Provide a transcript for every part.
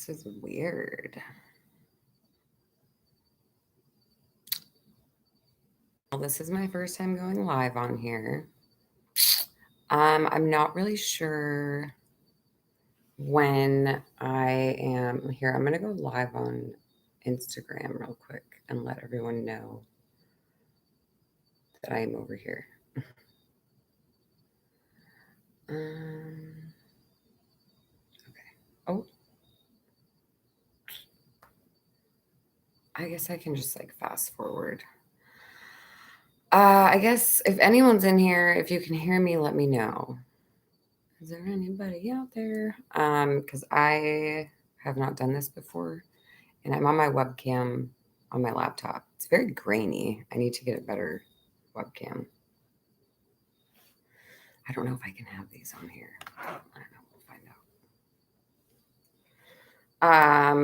This is weird. Well, this is my first time going live on here. I'm not really sure when I am here. I'm going to go live on Instagram real quick and let everyone know that I am over here. Okay. Oh. I guess I can just like fast forward. I guess if anyone's in here, if you can hear me, let me know. Is there anybody out there? Because I have not done this before, and I'm on my webcam on my laptop. It's very grainy. I need to get a better webcam. I don't know if I can have these on here. I don't know. We'll find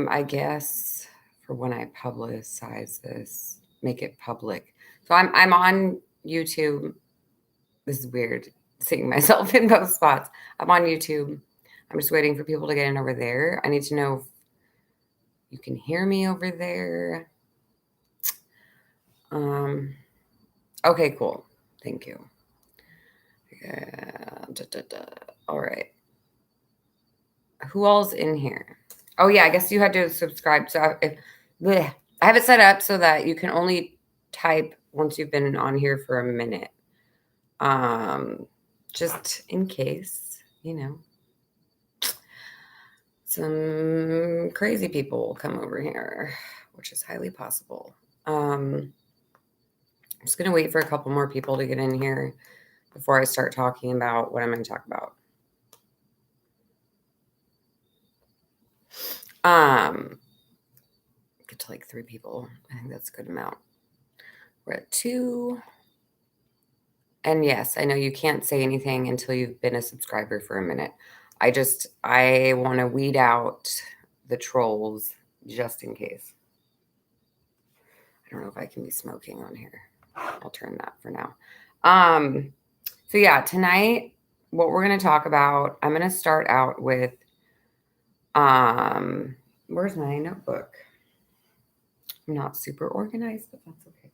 out. I guess for when I publicize this, make it public. So I'm on YouTube. This is weird, seeing myself in both spots. I'm on YouTube. I'm just waiting for people to get in over there. I need to know if you can hear me over there. Okay, cool. Thank you. All right. Who all's in here? Oh yeah, I guess you had to subscribe. So I have it set up so that you can only type once you've been on here for a minute. Just in case, some crazy people come over here, which is highly possible. I'm just going to wait for a couple more people to get in here before I start talking about what I'm going to talk about. Get to like 3 people. I think that's a good amount. We're at 2. And yes, I know you can't say anything until you've been a subscriber for a minute. I want to weed out the trolls just in case. I don't know if I can be smoking on here. I'll turn that for now. So yeah, tonight, what we're going to talk about, I'm going to start out with, where's my notebook? I'm not super organized, but that's okay.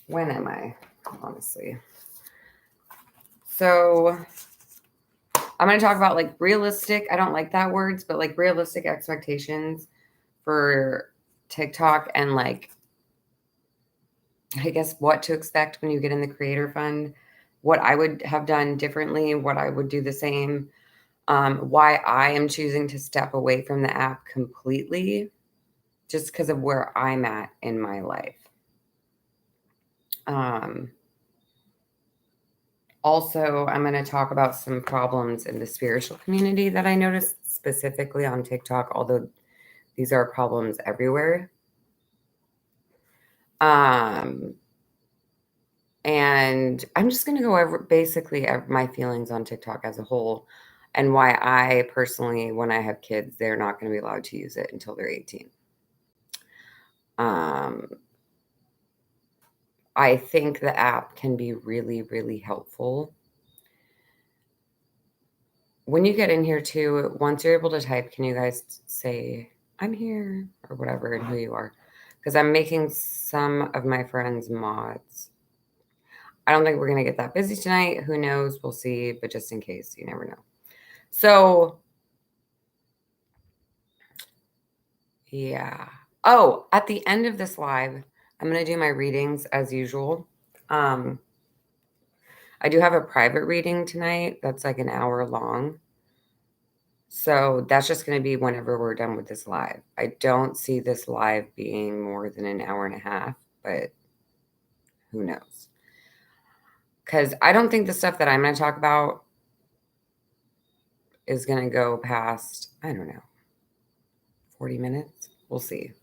When am I, honestly? So I'm going to talk about like realistic, I don't like that words, but like realistic expectations for TikTok and like, I guess what to expect when you get in the creator fund, what I would have done differently, what I would do the same, why I am choosing to step away from the app completely just because of where I'm at in my life. Also, I'm going to talk about some problems in the spiritual community that I noticed specifically on TikTok, although these are problems everywhere. And I'm just going to go over basically my feelings on TikTok as a whole and why I personally, when I have kids, they're not going to be allowed to use it until they're 18. I think the app can be really, really helpful. When you get in here too, once you're able to type, can you guys say, I'm here or whatever and who you are? Because I'm making some of my friends mods. I don't think we're going to get that busy tonight. Who knows? We'll see. But just in case, you never know. So, yeah. Oh, at the end of this live, I'm going to do my readings as usual. I do have a private reading tonight that's like an hour long. So that's just going to be whenever we're done with this live. I don't see this live being more than an hour and a half, but who knows? Because I don't think the stuff that I'm going to talk about is going to go past, I don't know, 40 minutes. We'll see.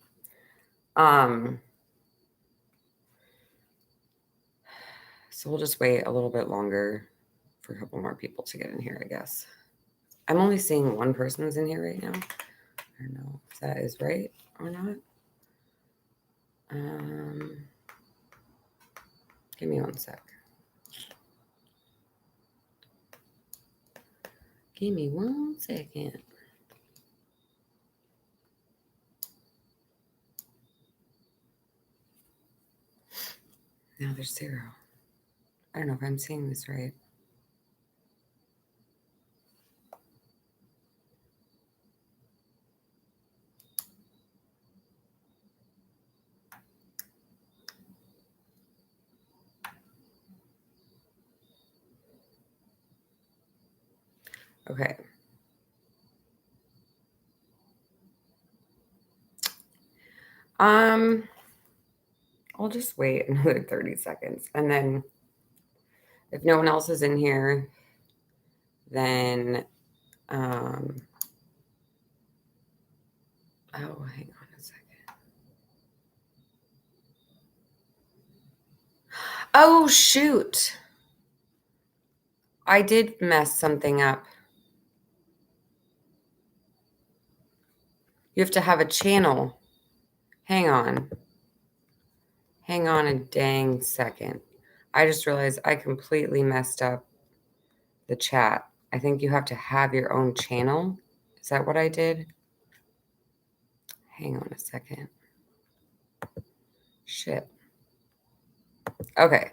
So we'll just wait a little bit longer for a couple more people to get in here, I guess. I'm only seeing one person's in here right now. I don't know if that is right or not. Give me 1 sec. Give me 1 second. Now there's 0. I don't know if I'm saying this right. Okay. I'll just wait another 30 seconds. And then if no one else is in here, then, oh, hang on a second. Oh, shoot. I did mess something up. You have to have a channel. Hang on. Hang on a dang second. I just realized I completely messed up the chat. I think you have to have your own channel. Is that what I did? Hang on a second. Shit. Okay.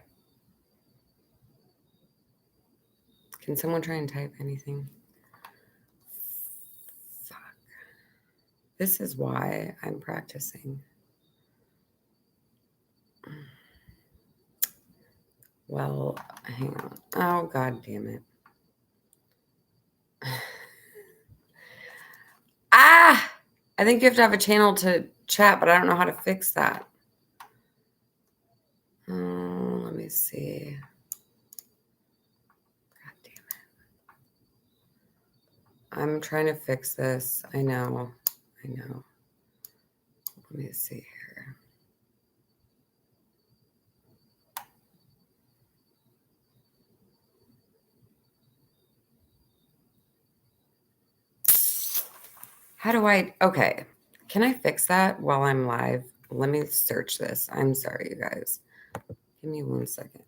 Can someone try and type anything? Fuck. This is why I'm practicing. Well, hang on. Oh, God damn it. Ah! I think you have to have a channel to chat, but I don't know how to fix that. Let me see. God damn it. I'm trying to fix this. I know. Let me see here. How do I, okay. Can I fix that while I'm live? Let me search this. I'm sorry, you guys. Give me 1 second.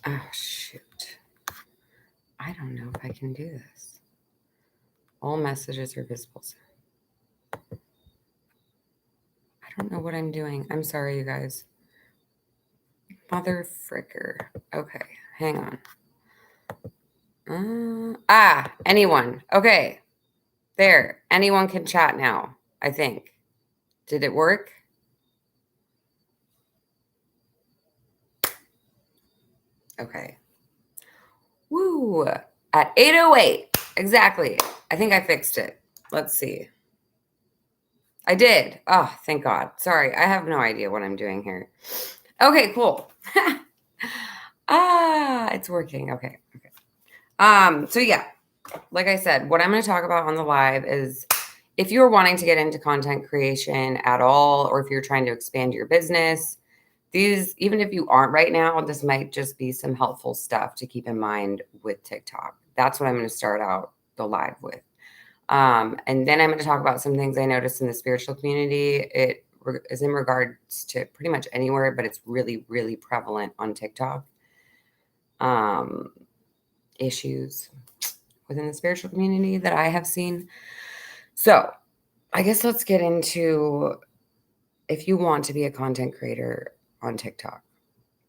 Oh, shoot. I don't know if I can do this. All messages are visible. I don't know what I'm doing. I'm sorry, you guys. Mother fricker. Okay, hang on. Anyone. Okay. There. Anyone can chat now, I think. Did it work? Okay. Woo. At 8:08. Exactly. I think I fixed it. Let's see. I did. Oh, thank God. Sorry. I have no idea what I'm doing here. Okay, cool. It's working. Okay. So yeah, like I said, what I'm going to talk about on the live is if you're wanting to get into content creation at all, or if you're trying to expand your business, even if you aren't right now, this might just be some helpful stuff to keep in mind with TikTok. That's what I'm going to start out the live with. And then I'm going to talk about some things I noticed in the spiritual community. It is in regards to pretty much anywhere, but it's really, really prevalent on TikTok. Issues within the spiritual community that I have seen. So I guess let's get into, if you want to be a content creator on TikTok,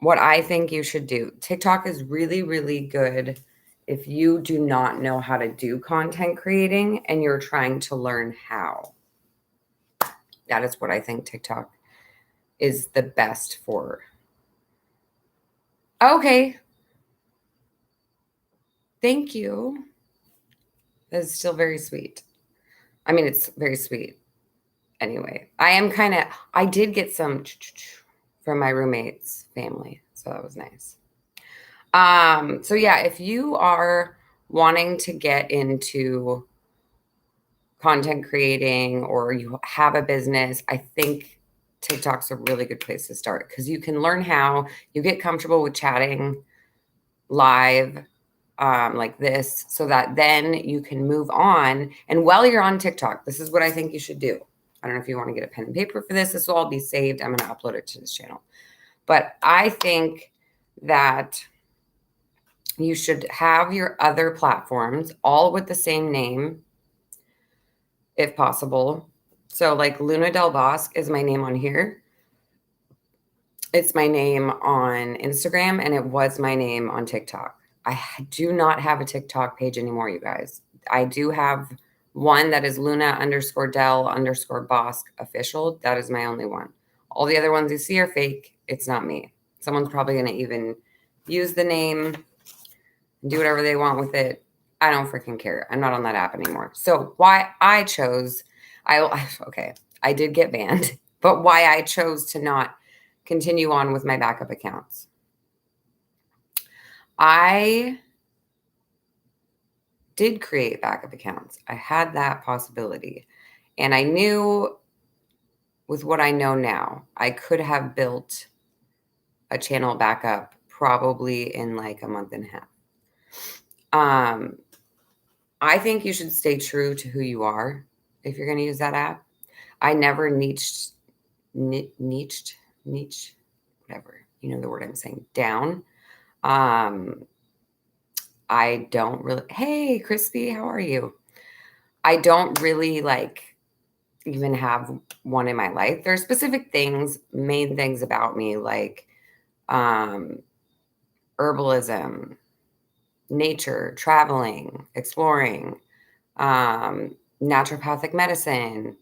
what I think you should do. TikTok is really, really good if you do not know how to do content creating and you're trying to learn how. That is what I think TikTok is the best for. Okay. Thank you. That's still very sweet. I mean, it's very sweet. Anyway, I did get some from my roommate's family, so that was nice. So yeah, if you are wanting to get into content creating or you have a business, I think TikTok's a really good place to start because you can learn how you get comfortable with chatting live like this so that then you can move on. And while you're on TikTok, this is what I think you should do. I don't know if you want to get a pen and paper for this. This will all be saved. I'm going to upload it to this channel. But I think that you should have your other platforms all with the same name, if possible. So like Luna DeL Bosque is my name on here. It's my name on Instagram, and it was my name on TikTok. I do not have a TikTok page anymore, you guys. I do have one that is Luna_DeL_Bosque official. That is my only one. All the other ones you see are fake. It's not me. Someone's probably going to even use the name, do whatever they want with it. I don't freaking care. I'm not on that app anymore. So why I chose, okay, I did get banned, but why I chose to not continue on with my backup accounts. I did create backup accounts. I had that possibility. And I knew with what I know now, I could have built a channel backup probably in like a month and a half. I think you should stay true to who you are if you're going to use that app. I never niched, whatever, you know the word I'm saying, down. I don't really, hey, Crispy, how are you? I don't really like even have one in my life. There are specific things, main things about me, like herbalism, nature, traveling, exploring, naturopathic medicine,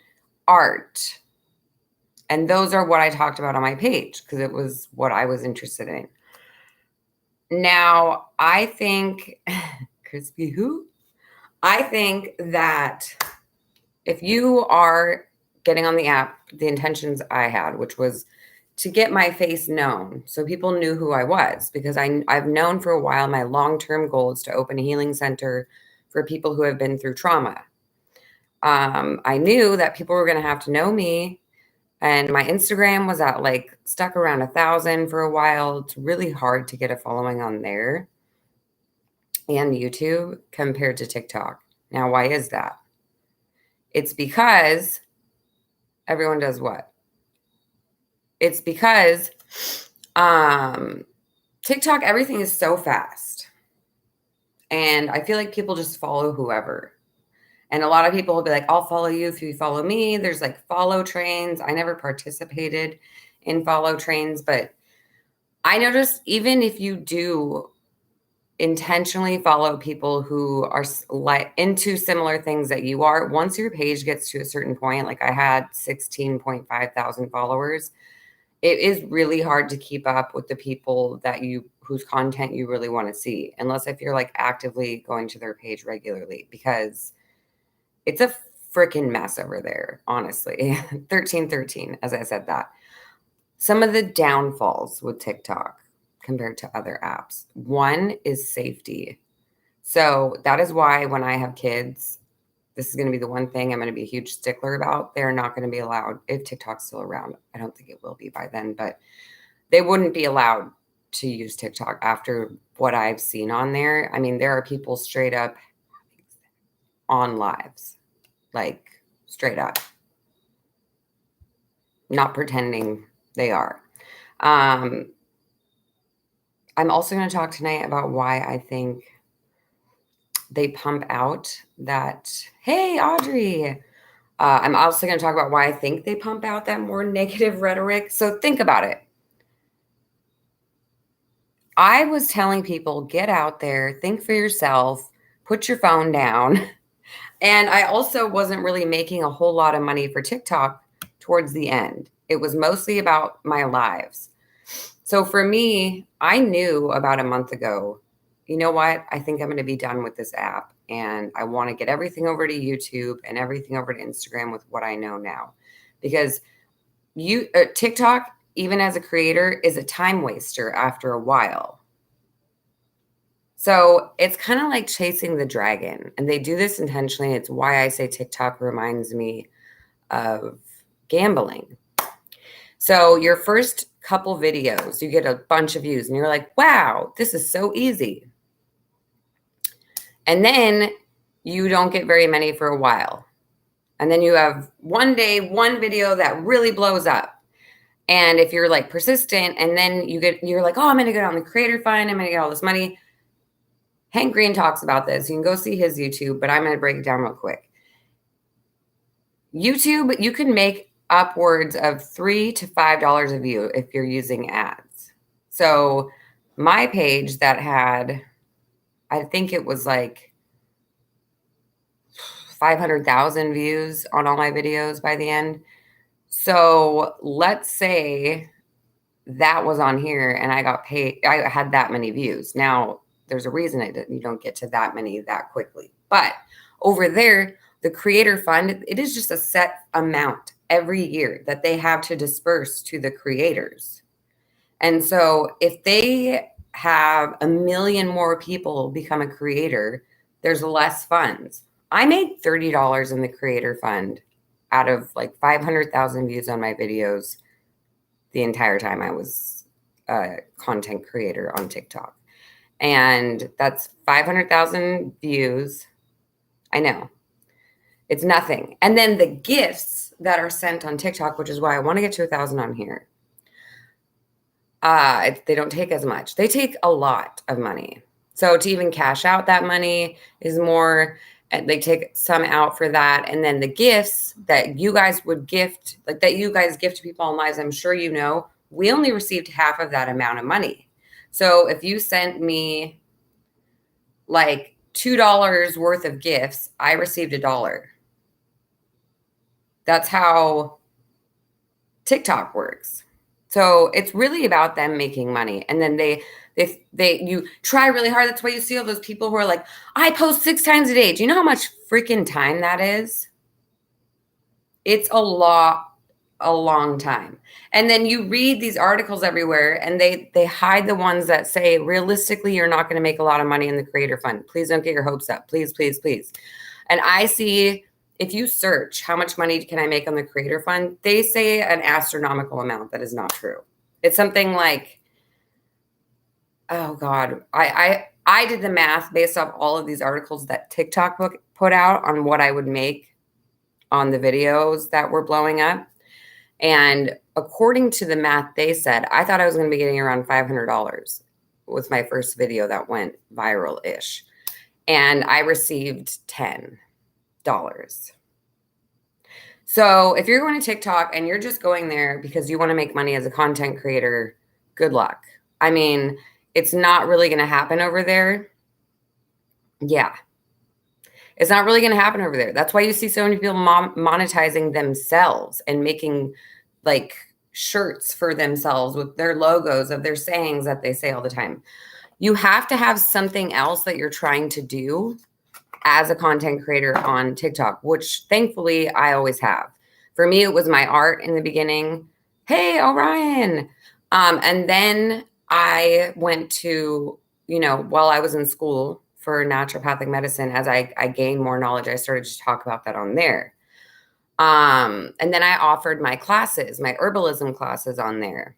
art. And those are what I talked about on my page because it was what I was interested in. Now, I think, Crispy who? I think that if you are getting on the app, the intentions I had, which was to get my face known so people knew who I was, because I've known for a while my long-term goal is to open a healing center for people who have been through trauma. I knew that people were going to have to know me, and my Instagram was at like stuck around 1,000 for a while. It's really hard to get a following on there and YouTube compared to TikTok. Now, why is that? It's because everyone does what? It's because TikTok, everything is so fast. And I feel like people just follow whoever. And a lot of people will be like, I'll follow you if you follow me. There's like follow trains. I never participated in follow trains, but I noticed even if you do intentionally follow people who are like into similar things that you are, once your page gets to a certain point, like I had 16.5 thousand followers, it is really hard to keep up with the people that whose content you really want to see, unless if you're like actively going to their page regularly, because it's a freaking mess over there, honestly. 1313, as I said that. Some of the downfalls with TikTok compared to other apps. One is safety. So that is why when I have kids, this is going to be the one thing I'm going to be a huge stickler about. They're not going to be allowed, if TikTok's still around. I don't think it will be by then, but they wouldn't be allowed to use TikTok after what I've seen on there. I mean, there are people straight up on lives. Like straight up, not pretending they are. I'm also going to talk tonight about why I think they pump out that, hey, Audrey. I'm also going to talk about why I think they pump out that more negative rhetoric. So think about it. I was telling people, get out there, think for yourself, put your phone down. And I also wasn't really making a whole lot of money for TikTok towards the end. It was mostly about my lives. So for me, I knew about a month ago, you know what? I think I'm going to be done with this app. And I want to get everything over to YouTube and everything over to Instagram with what I know now. Because TikTok, even as a creator, is a time waster after a while. So it's kind of like chasing the dragon, and they do this intentionally. It's why I say TikTok reminds me of gambling. So your first couple videos, you get a bunch of views and you're like, wow, this is so easy. And then you don't get very many for a while. And then you have one day, one video that really blows up. And if you're like persistent and then you're like, oh, I'm going to get on the creator fund. I'm going to get all this money. Hank Green talks about this. You can go see his YouTube, but I'm going to break it down real quick. YouTube, you can make upwards of $3 to $5 a view if you're using ads. So my page that had, I think it was like 500,000 views on all my videos by the end. So let's say that was on here and I got paid, I had that many views. Now, there's a reason you don't get to that many that quickly. But over there, the creator fund, it is just a set amount every year that they have to disperse to the creators. And so if they have 1 million more people become a creator, there's less funds. I made $30 in the creator fund out of like 500,000 views on my videos the entire time I was a content creator on TikTok. And that's 500,000 views. I know. It's nothing. And then the gifts that are sent on TikTok, which is why I want to get to 1,000 on here. They don't take as much. They take a lot of money. So to even cash out that money is more, they take some out for that. And then the gifts that you guys would gift, like that you guys gift to people on lives, I'm sure you know, we only received half of that amount of money. So if you sent me like $2 worth of gifts, I received $1. That's how TikTok works. So it's really about them making money. And then you try really hard. That's why you see all those people who are like, I post 6 times a day. Do you know how much freaking time that is? It's a long time. And then you read these articles everywhere and they hide the ones that say, realistically, you're not going to make a lot of money in the creator fund. Please don't get your hopes up. Please, please, please. And I see, if you search how much money can I make on the creator fund, they say an astronomical amount that is not true. It's something like, oh God, I did the math based off all of these articles that TikTok put out on what I would make on the videos that were blowing up. And according to the math they said, I thought I was going to be getting around $500 with my first video that went viral-ish. And I received $10. So if you're going to TikTok and you're just going there because you want to make money as a content creator, good luck. I mean, it's not really going to happen over there. Yeah. It's not really going to happen over there. That's why you see so many people monetizing themselves and making like shirts for themselves with their logos of their sayings that they say all the time. You have to have something else that you're trying to do as a content creator on TikTok, which thankfully I always have. For me, it was my art in the beginning. Hey, Orion. And then I went to, while I was in school for naturopathic medicine, as I gained more knowledge, I started to talk about that on there. And then I offered my classes, my herbalism classes on there.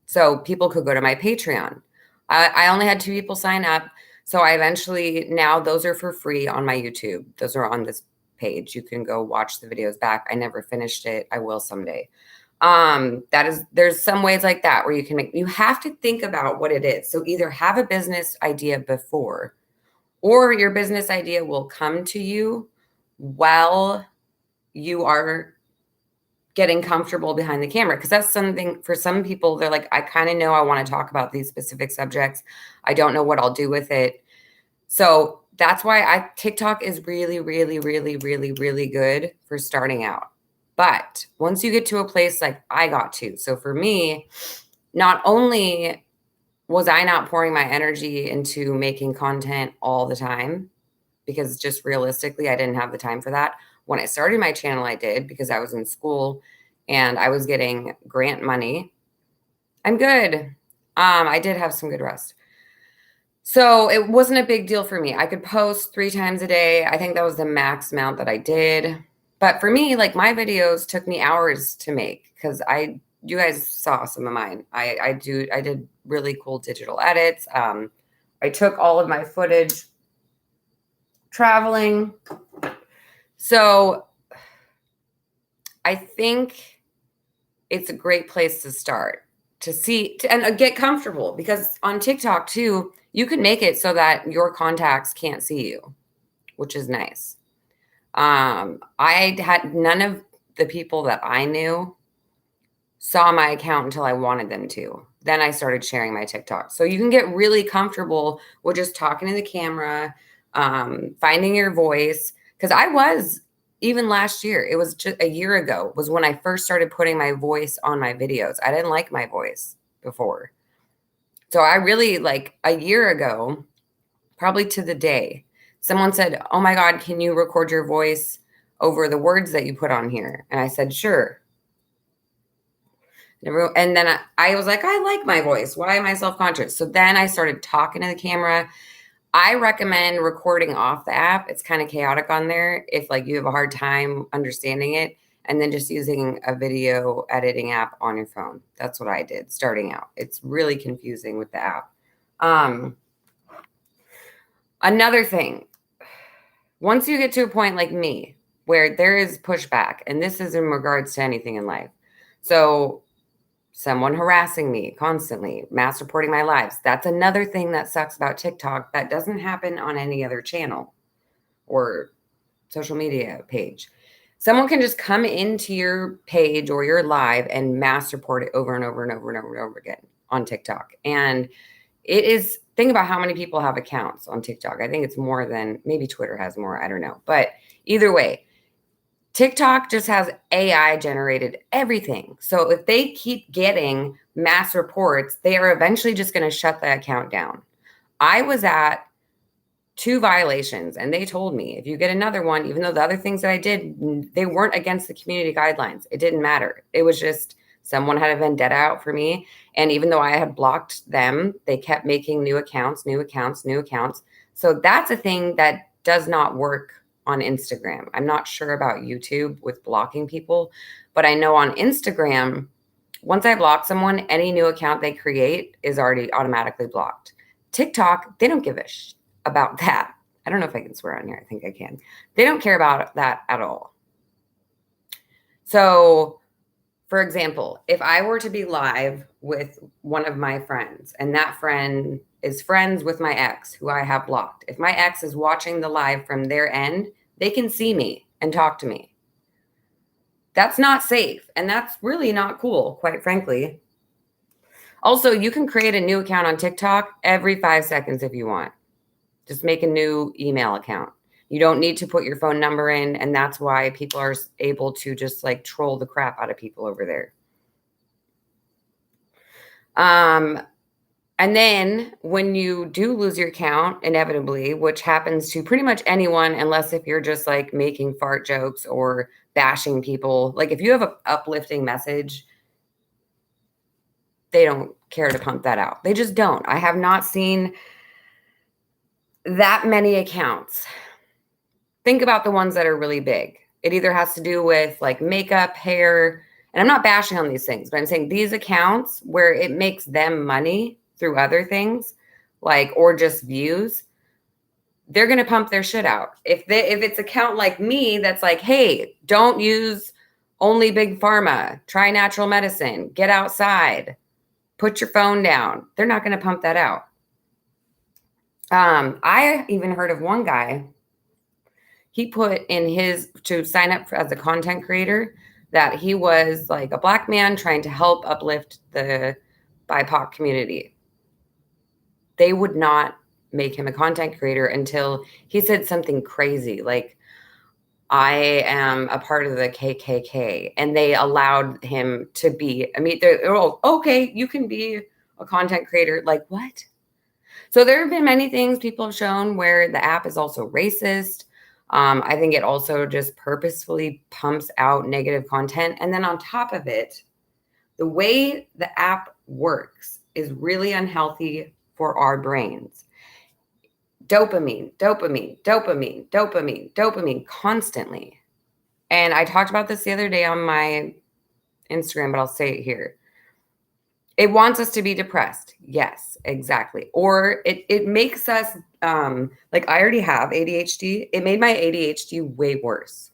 So people could go to my Patreon. I only had 2 people sign up. So I eventually, now those are for free on my YouTube. Those are on this page. You can go watch the videos back. I never finished it. I will someday. There's some ways like that where you have to think about what it is. So either have a business idea before, or your business idea will come to you while you are getting comfortable behind the camera. Because that's something for some people, they're like, I kind of know I want to talk about these specific subjects. I don't know what I'll do with it. So that's why TikTok is really, really, really, really, really good for starting out. But once you get to a place like I got to, so for me, not only was I not pouring my energy into making content all the time, because just realistically, I didn't have the time for that. When I started my channel, I did because I was in school and I was getting grant money. I'm good. I did have some good rest. So it wasn't a big deal for me. I could post 3 times a day. I think that was the max amount that I did. But for me, like my videos took me hours to make because you guys saw some of mine. I did really cool digital edits. I took all of my footage traveling. So I think it's a great place to start to see and get comfortable, because on TikTok too, you can make it so that your contacts can't see you, which is nice. I had none of the people that I knew saw my account until I wanted them to. Then I started sharing my TikTok. So you can get really comfortable with just talking to the camera, finding your voice. Because I was, even last year, it was just a year ago, was when I first started putting my voice on my videos. I didn't like my voice before. So I really, like a year ago, probably to the day, someone said, "Oh my God, can you record your voice over the words that you put on here?" And I said, "Sure." And then I was like, I like my voice. Why am I self-conscious? So then I started talking to the camera. I recommend recording off the app. It's kind of chaotic on there if like you have a hard time understanding it, and then just using a video editing app on your phone. That's what I did starting out. It's really confusing with the app. Another thing, once you get to a point like me where there is pushback, and this is in regards to anything in life. So someone harassing me constantly, mass reporting my lives. That's another thing that sucks about TikTok that doesn't happen on any other channel or social media page. Someone can just come into your page or your live and mass report it over and over and over and over and over again on TikTok. And it is, think about how many people have accounts on TikTok. I think it's more than, maybe Twitter has more. I don't know. But either way, TikTok just has AI generated everything. So if they keep getting mass reports, they are eventually just going to shut the account down. I was at 2 violations, and they told me, if you get another one, even though the other things that I did, they weren't against the community guidelines. It didn't matter. It was just someone had a vendetta out for me. And even though I had blocked them, they kept making new accounts, new accounts, new accounts. So that's a thing that does not work on Instagram. I'm not sure about YouTube with blocking people, but I know on Instagram, once I block someone, any new account they create is already automatically blocked. TikTok, they don't give a about that. I don't know if I can swear on here. I think I can. They don't care about that at all. So, for example, if I were to be live with one of my friends and that friend is friends with my ex who I have blocked, if my ex is watching the live from their end, they can see me and talk to me. That's not safe. And that's really not cool, quite frankly. Also, you can create a new account on TikTok every 5 seconds if you want. Just make a new email account. You don't need to put your phone number in, and that's why people are able to just like troll the crap out of people over there. And then when you do lose your account, inevitably, which happens to pretty much anyone, unless if you're just like making fart jokes or bashing people, like if you have an uplifting message, they don't care to pump that out. They just don't. I have not seen that many accounts. Think about the ones that are really big. It either has to do with like makeup, hair, and I'm not bashing on these things, but I'm saying these accounts where it makes them money through other things, like, or just views, they're going to pump their shit out. If it's account like me, that's like, hey, don't use only big pharma, try natural medicine, get outside, put your phone down. They're not going to pump that out. I even heard of one guy, he put in his, to sign up as a content creator, that he was like a Black man trying to help uplift the BIPOC community. They would not make him a content creator until he said something crazy like, I am a part of the KKK, and they allowed him to be, I mean, they're all, okay, you can be a content creator. Like, what? So there have been many things people have shown where the app is also racist. I think it also just purposefully pumps out negative content. And then on top of it, the way the app works is really unhealthy for our brains. Dopamine, dopamine, dopamine, dopamine, dopamine constantly. And I talked about this the other day on my Instagram, but I'll say it here. It wants us to be depressed. Yes, exactly. Or it makes us, like I already have ADHD. It made my ADHD way worse.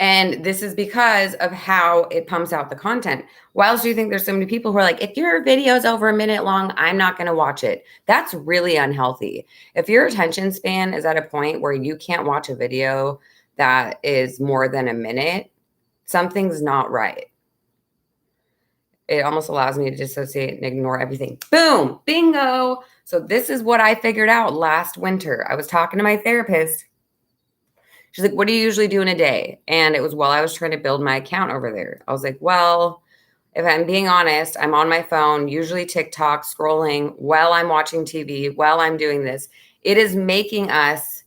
And this is because of how it pumps out the content. Why else do you think there's so many people who are like, if your video is over a minute long, I'm not going to watch it? That's really unhealthy. If your attention span is at a point where you can't watch a video that is more than a minute, something's not right. It almost allows me to dissociate and ignore everything. Boom, bingo. So this is what I figured out last winter. I was talking to my therapist. She's like, what do you usually do in a day? And it was while I was trying to build my account over there. I was like, well, if I'm being honest, I'm on my phone, usually TikTok, scrolling while I'm watching TV, while I'm doing this. It is making us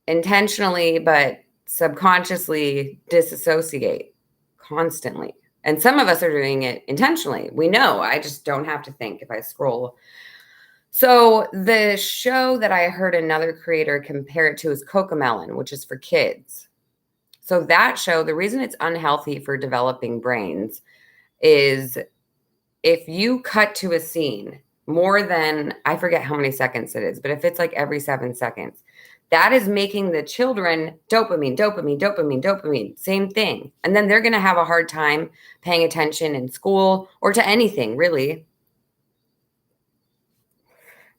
intentionally, but subconsciously disassociate constantly. And some of us are doing it intentionally. We know. I just don't have to think if I scroll. So the show that I heard another creator compare it to is Cocomelon, which is for kids. So that show, the reason it's unhealthy for developing brains is if you cut to a scene more than, I forget how many seconds it is, but if it's like every 7 seconds, that is making the children dopamine, dopamine, dopamine, dopamine, same thing. And then they're going to have a hard time paying attention in school or to anything, really.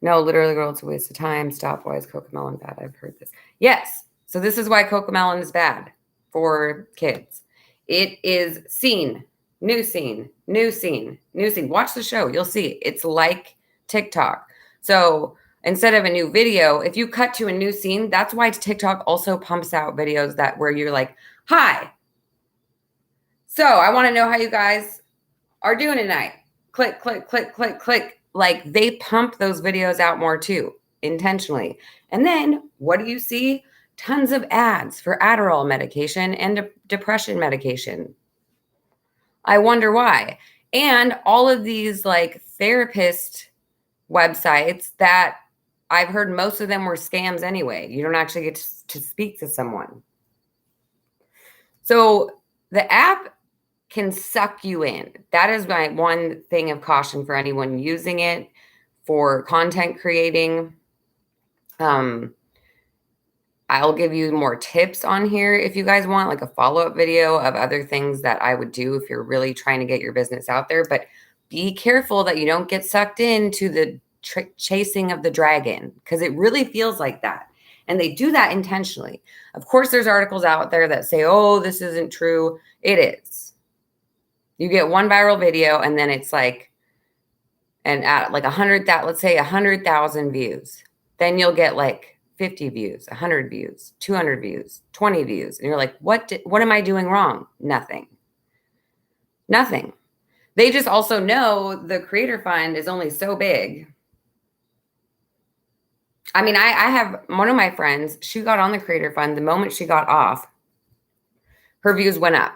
No, literally, girl, it's a waste of time. Stop. Why is Cocomelon bad? I've heard this. Yes. So this is why Cocomelon is bad for kids. It is scene, new scene, new scene, new scene. Watch the show. You'll see. It's like TikTok. So instead of a new video, if you cut to a new scene, that's why TikTok also pumps out videos that where you're like, hi. So I want to know how you guys are doing tonight. Click, click, click, click, click. Like they pump those videos out more too, intentionally. And then what do you see? Tons of ads for Adderall medication and depression medication. I wonder why. And all of these like therapist websites that I've heard most of them were scams anyway. You don't actually get to speak to someone. So the app can suck you in. That is my one thing of caution for anyone using it for content creating. I'll give you more tips on here if you guys want, like a follow-up video of other things that I would do if you're really trying to get your business out there. But be careful that you don't get sucked into the chasing of the dragon, because it really feels like that. And they do that intentionally. Of course, there's articles out there that say, oh, this isn't true. It is. You get one viral video and then it's like, and at like 100, let's say 100,000 views. Then you'll get like 50 views, 100 views, 200 views, 20 views. And you're like, what am I doing wrong? Nothing. Nothing. They just also know the creator fund is only so big. I mean, I have one of my friends, she got on the creator fund. The moment she got off, her views went up.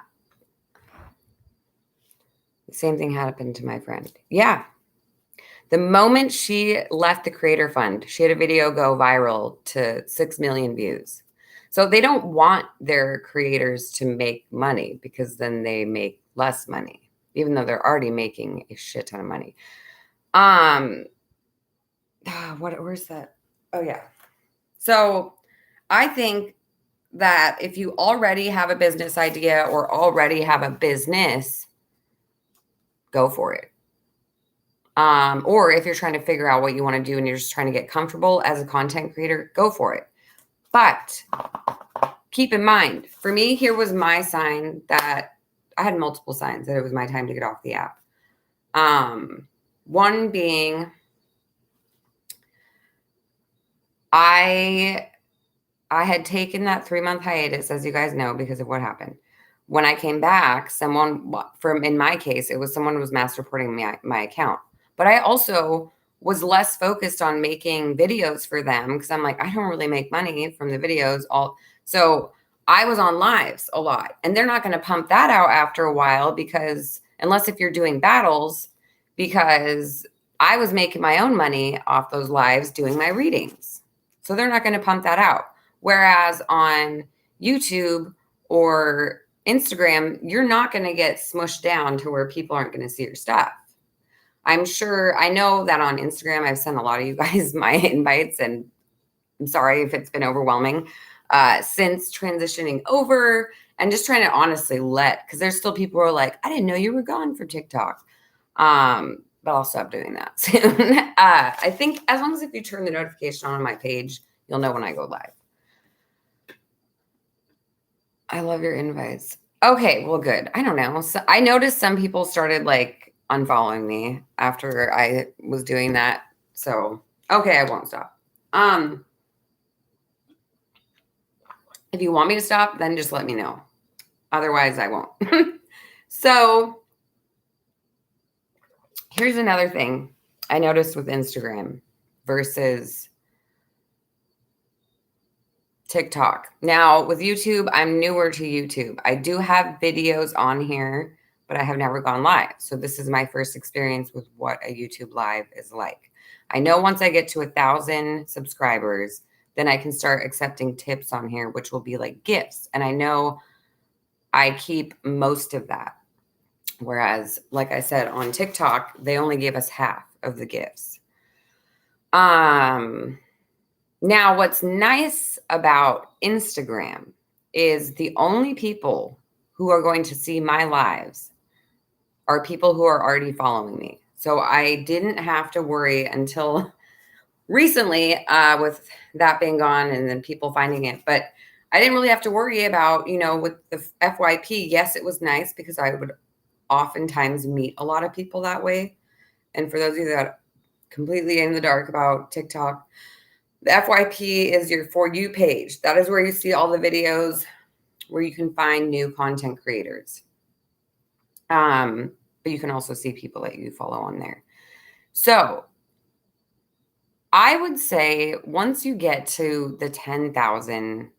The same thing happened to my friend. Yeah. The moment she left the creator fund, she had a video go viral to 6 million views. So they don't want their creators to make money because then they make less money, even though they're already making a shit ton of money. Where's that? Oh, yeah. So I think that if you already have a business idea or already have a business, go for it. Or if you're trying to figure out what you want to do and you're just trying to get comfortable as a content creator, go for it. But keep in mind, for me, here was my sign that I had multiple signs that it was my time to get off the app. One being, I had taken that 3-month hiatus, as you guys know, because of what happened. When I came back, in my case, it was someone who was mass reporting my account. But I also was less focused on making videos for them because I'm like, I don't really make money from the videos. So I was on lives a lot, and they're not going to pump that out after a while because unless if you're doing battles, because I was making my own money off those lives doing my readings. So they're not going to pump that out. Whereas on YouTube or Instagram, you're not going to get smushed down to where people aren't going to see your stuff. I know that on Instagram, I've sent a lot of you guys my invites, and I'm sorry if it's been overwhelming. since transitioning over and just trying to honestly because there's still people who are like, I didn't know you were gone for TikTok. But I'll stop doing that soon. I think as long as if you turn the notification on my page, you'll know when I go live. I love your invites. Okay, well, good. I don't know. So I noticed some people started like unfollowing me after I was doing that. So, okay, I won't stop. If you want me to stop, then just let me know. Otherwise, I won't. So, here's another thing I noticed with Instagram versus TikTok. Now, with YouTube, I'm newer to YouTube. I do have videos on here, but I have never gone live. So this is my first experience with what a YouTube live is like. I know once I get to 1,000 subscribers, then I can start accepting tips on here, which will be like gifts. And I know I keep most of that. Whereas, like I said, on TikTok, they only give us half of the gifts. Now, what's nice about Instagram is the only people who are going to see my lives are people who are already following me. So I didn't have to worry until recently with that being gone and then people finding it. But I didn't really have to worry about, with the FYP. Yes, it was nice because I would oftentimes meet a lot of people that way. And for those of you that are completely in the dark about TikTok, the FYP is your For You page. That is where you see all the videos where you can find new content creators. But you can also see people that you follow on there. So I would say once you get to the 10,000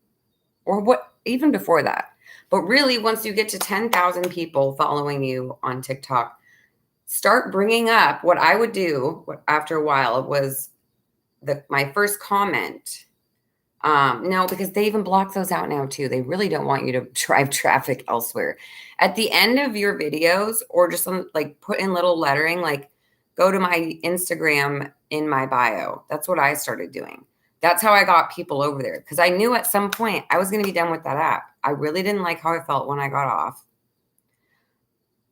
or what, even before that, but really once you get to 10,000 people following you on TikTok, start bringing up what I would do after a while was my first comment. No, because they even block those out now too. They really don't want you to drive traffic elsewhere. At the end of your videos, or just like put in little lettering, like go to my Instagram in my bio. That's what I started doing. That's how I got people over there because I knew at some point I was going to be done with that app. I really didn't like how I felt when I got off.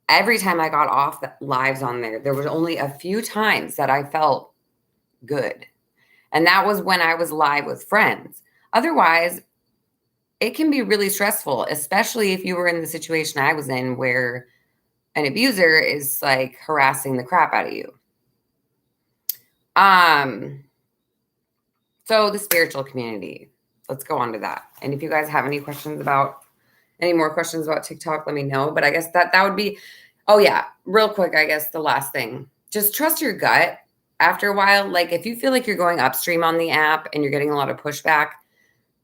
Every time I got off the lives on there was only a few times that I felt good. And that was when I was live with friends. Otherwise, it can be really stressful, especially if you were in the situation I was in where an abuser is like harassing the crap out of you. So the spiritual community, let's go on to that. And if you guys have any more questions about TikTok, let me know. But I guess that would be, oh yeah, real quick, I guess the last thing, just trust your gut. After a while, like if you feel like you're going upstream on the app and you're getting a lot of pushback,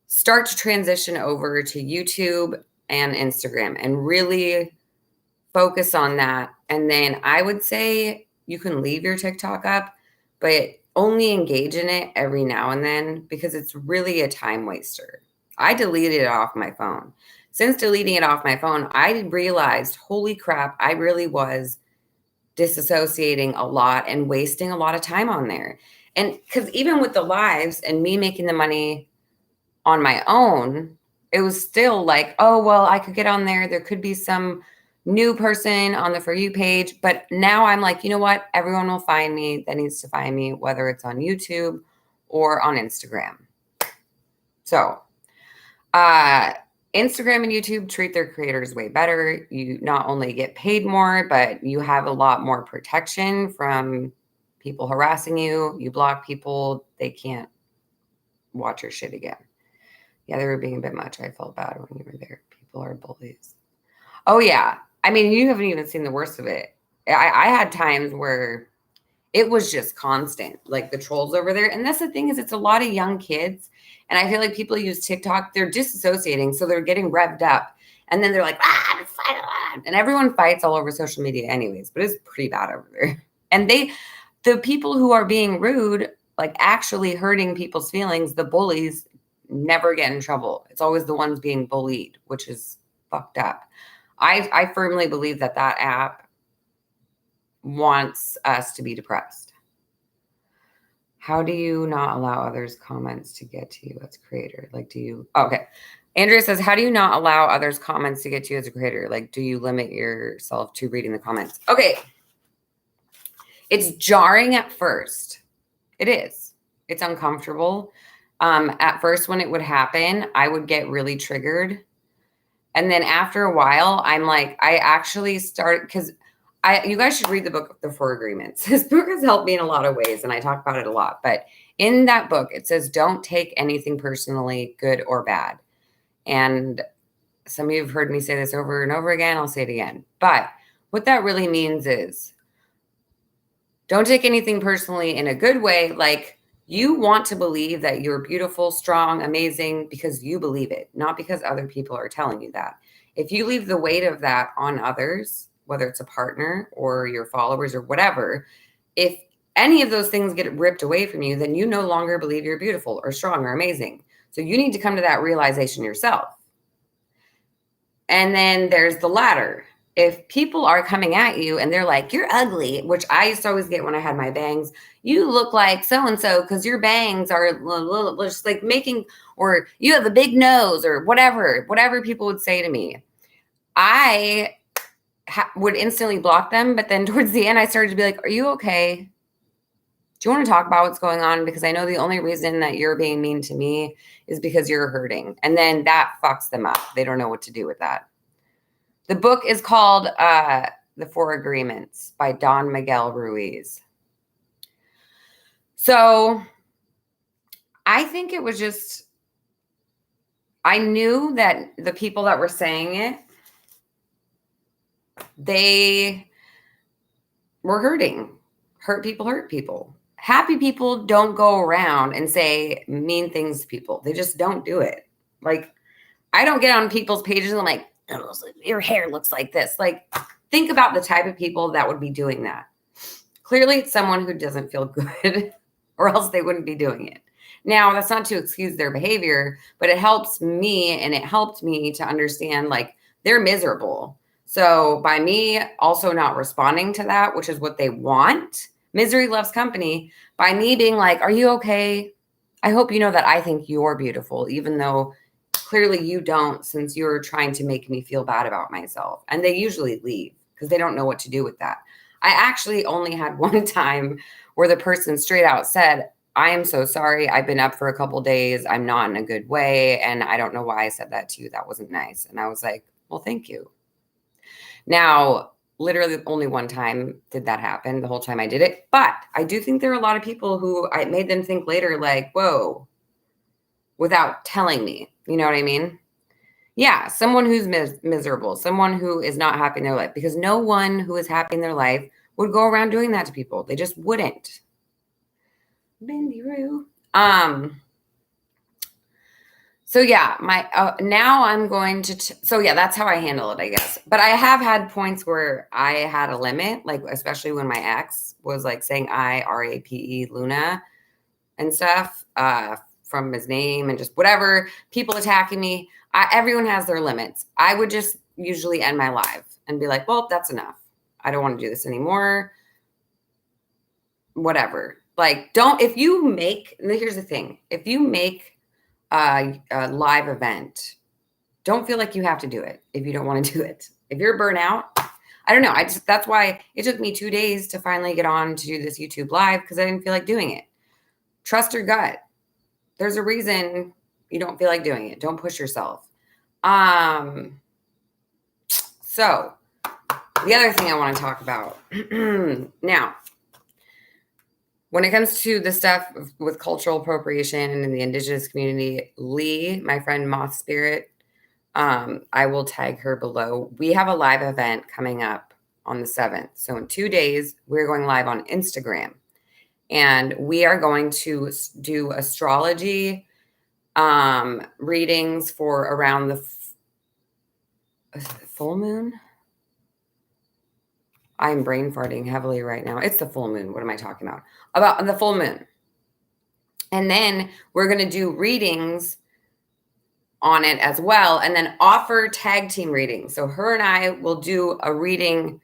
start to transition over to YouTube and Instagram and really focus on that. And then I would say you can leave your TikTok up, but only engage in it every now and then because it's really a time waster. I deleted it off my phone. Since deleting it off my phone, I realized, holy crap, I really was disassociating a lot and wasting a lot of time on there. And because even with the lives and me making the money on my own, it was still like, oh, well, I could get on there. There could be some new person on the For You page. But now I'm like, you know what? Everyone will find me that needs to find me, whether it's on YouTube or on Instagram. So Instagram and YouTube treat their creators way better. You not only get paid more, but you have a lot more protection from people harassing you. You block people, they can't watch your shit again. Yeah, they were being a bit much. I felt bad when you were there. People are bullies. Oh, yeah. I mean, you haven't even seen the worst of it. I had times where it was just constant, like the trolls over there. And that's the thing is it's a lot of young kids. And I feel like people use TikTok, they're disassociating. So they're getting revved up. And then they're like, and everyone fights all over social media anyways, but it's pretty bad over there. And the people who are being rude, like actually hurting people's feelings, the bullies never get in trouble. It's always the ones being bullied, which is fucked up. I firmly believe that app wants us to be depressed. How do you not allow others' comments to get to you as a creator? Like, do you? Oh, okay. Andrea says, how do you not allow others' comments to get to you as a creator? Like, do you limit yourself to reading the comments? Okay. It's jarring at first. It is. It's uncomfortable. At first, when it would happen, I would get really triggered. And then after a while, I'm like, I actually start, because you guys should read the book, The Four Agreements. This book has helped me in a lot of ways, and I talk about it a lot. But in that book, it says, don't take anything personally, good or bad. And some of you have heard me say this over and over again. I'll say it again. But what that really means is don't take anything personally in a good way. Like, you want to believe that you're beautiful, strong, amazing because you believe it, not because other people are telling you that. If you leave the weight of that on others, whether it's a partner or your followers or whatever, if any of those things get ripped away from you, then you no longer believe you're beautiful or strong or amazing. So you need to come to that realization yourself. And then there's the latter. If people are coming at you and they're like, you're ugly, which I used to always get when I had my bangs, you look like so-and-so because your bangs are just like making, or you have a big nose or whatever people would say to me. I would instantly block them. But then towards the end, I started to be like, are you okay? Do you want to talk about what's going on? Because I know the only reason that you're being mean to me is because you're hurting. And then that fucks them up. They don't know what to do with that. The book is called The Four Agreements by Don Miguel Ruiz. So I think it was just, I knew that the people that were saying it, they were hurting. Hurt people. Happy people don't go around and say mean things to people. They just don't do it. Like, I don't get on people's pages and I'm like, oh, your hair looks like this. Like, think about the type of people that would be doing that. Clearly, it's someone who doesn't feel good, or else they wouldn't be doing it. Now, that's not to excuse their behavior, but it helps me, and it helped me to understand, like, they're miserable. So by me also not responding to that, which is what they want, misery loves company, by me being like, are you okay? I hope you know that I think you're beautiful, even though clearly you don't, since you're trying to make me feel bad about myself. And they usually leave because they don't know what to do with that. I actually only had one time where the person straight out said, I am so sorry. I've been up for a couple days. I'm not in a good way. And I don't know why I said that to you. That wasn't nice. And I was like, well, thank you. Now, literally only one time did that happen, the whole time I did it. But I do think there are a lot of people who I made them think later, like, whoa, without telling me. You know what I mean? Yeah, someone who's miserable, someone who is not happy in their life, because no one who is happy in their life would go around doing that to people. They just wouldn't. Bendy Roo. So yeah, now I'm going to, so yeah, that's how I handle it, I guess. But I have had points where I had a limit, like, especially when my ex was like saying IRAPE Luna and stuff, from his name and just whatever, people attacking me. Everyone has their limits. I would just usually end my live and be like, well, that's enough. I don't want to do this anymore. Whatever. Like, here's the thing. If you make a live event, don't feel like you have to do it if you don't want to do it. If you're burnt out, I don't know. That's why it took me 2 days to finally get on to do this YouTube live, because I didn't feel like doing it. Trust your gut. There's a reason you don't feel like doing it. Don't push yourself. So the other thing I want to talk about now, when it comes to the stuff with cultural appropriation and in the Indigenous community, Lee, my friend Moth Spirit, I will tag her below. We have a live event coming up on the 7th. So in 2 days, we're going live on Instagram. And we are going to do astrology readings for around the full moon. I'm brain farting heavily right now. It's the full moon. What am I talking about? About the full moon. And then we're going to do readings on it as well, and then offer tag team readings. So her and I will do a reading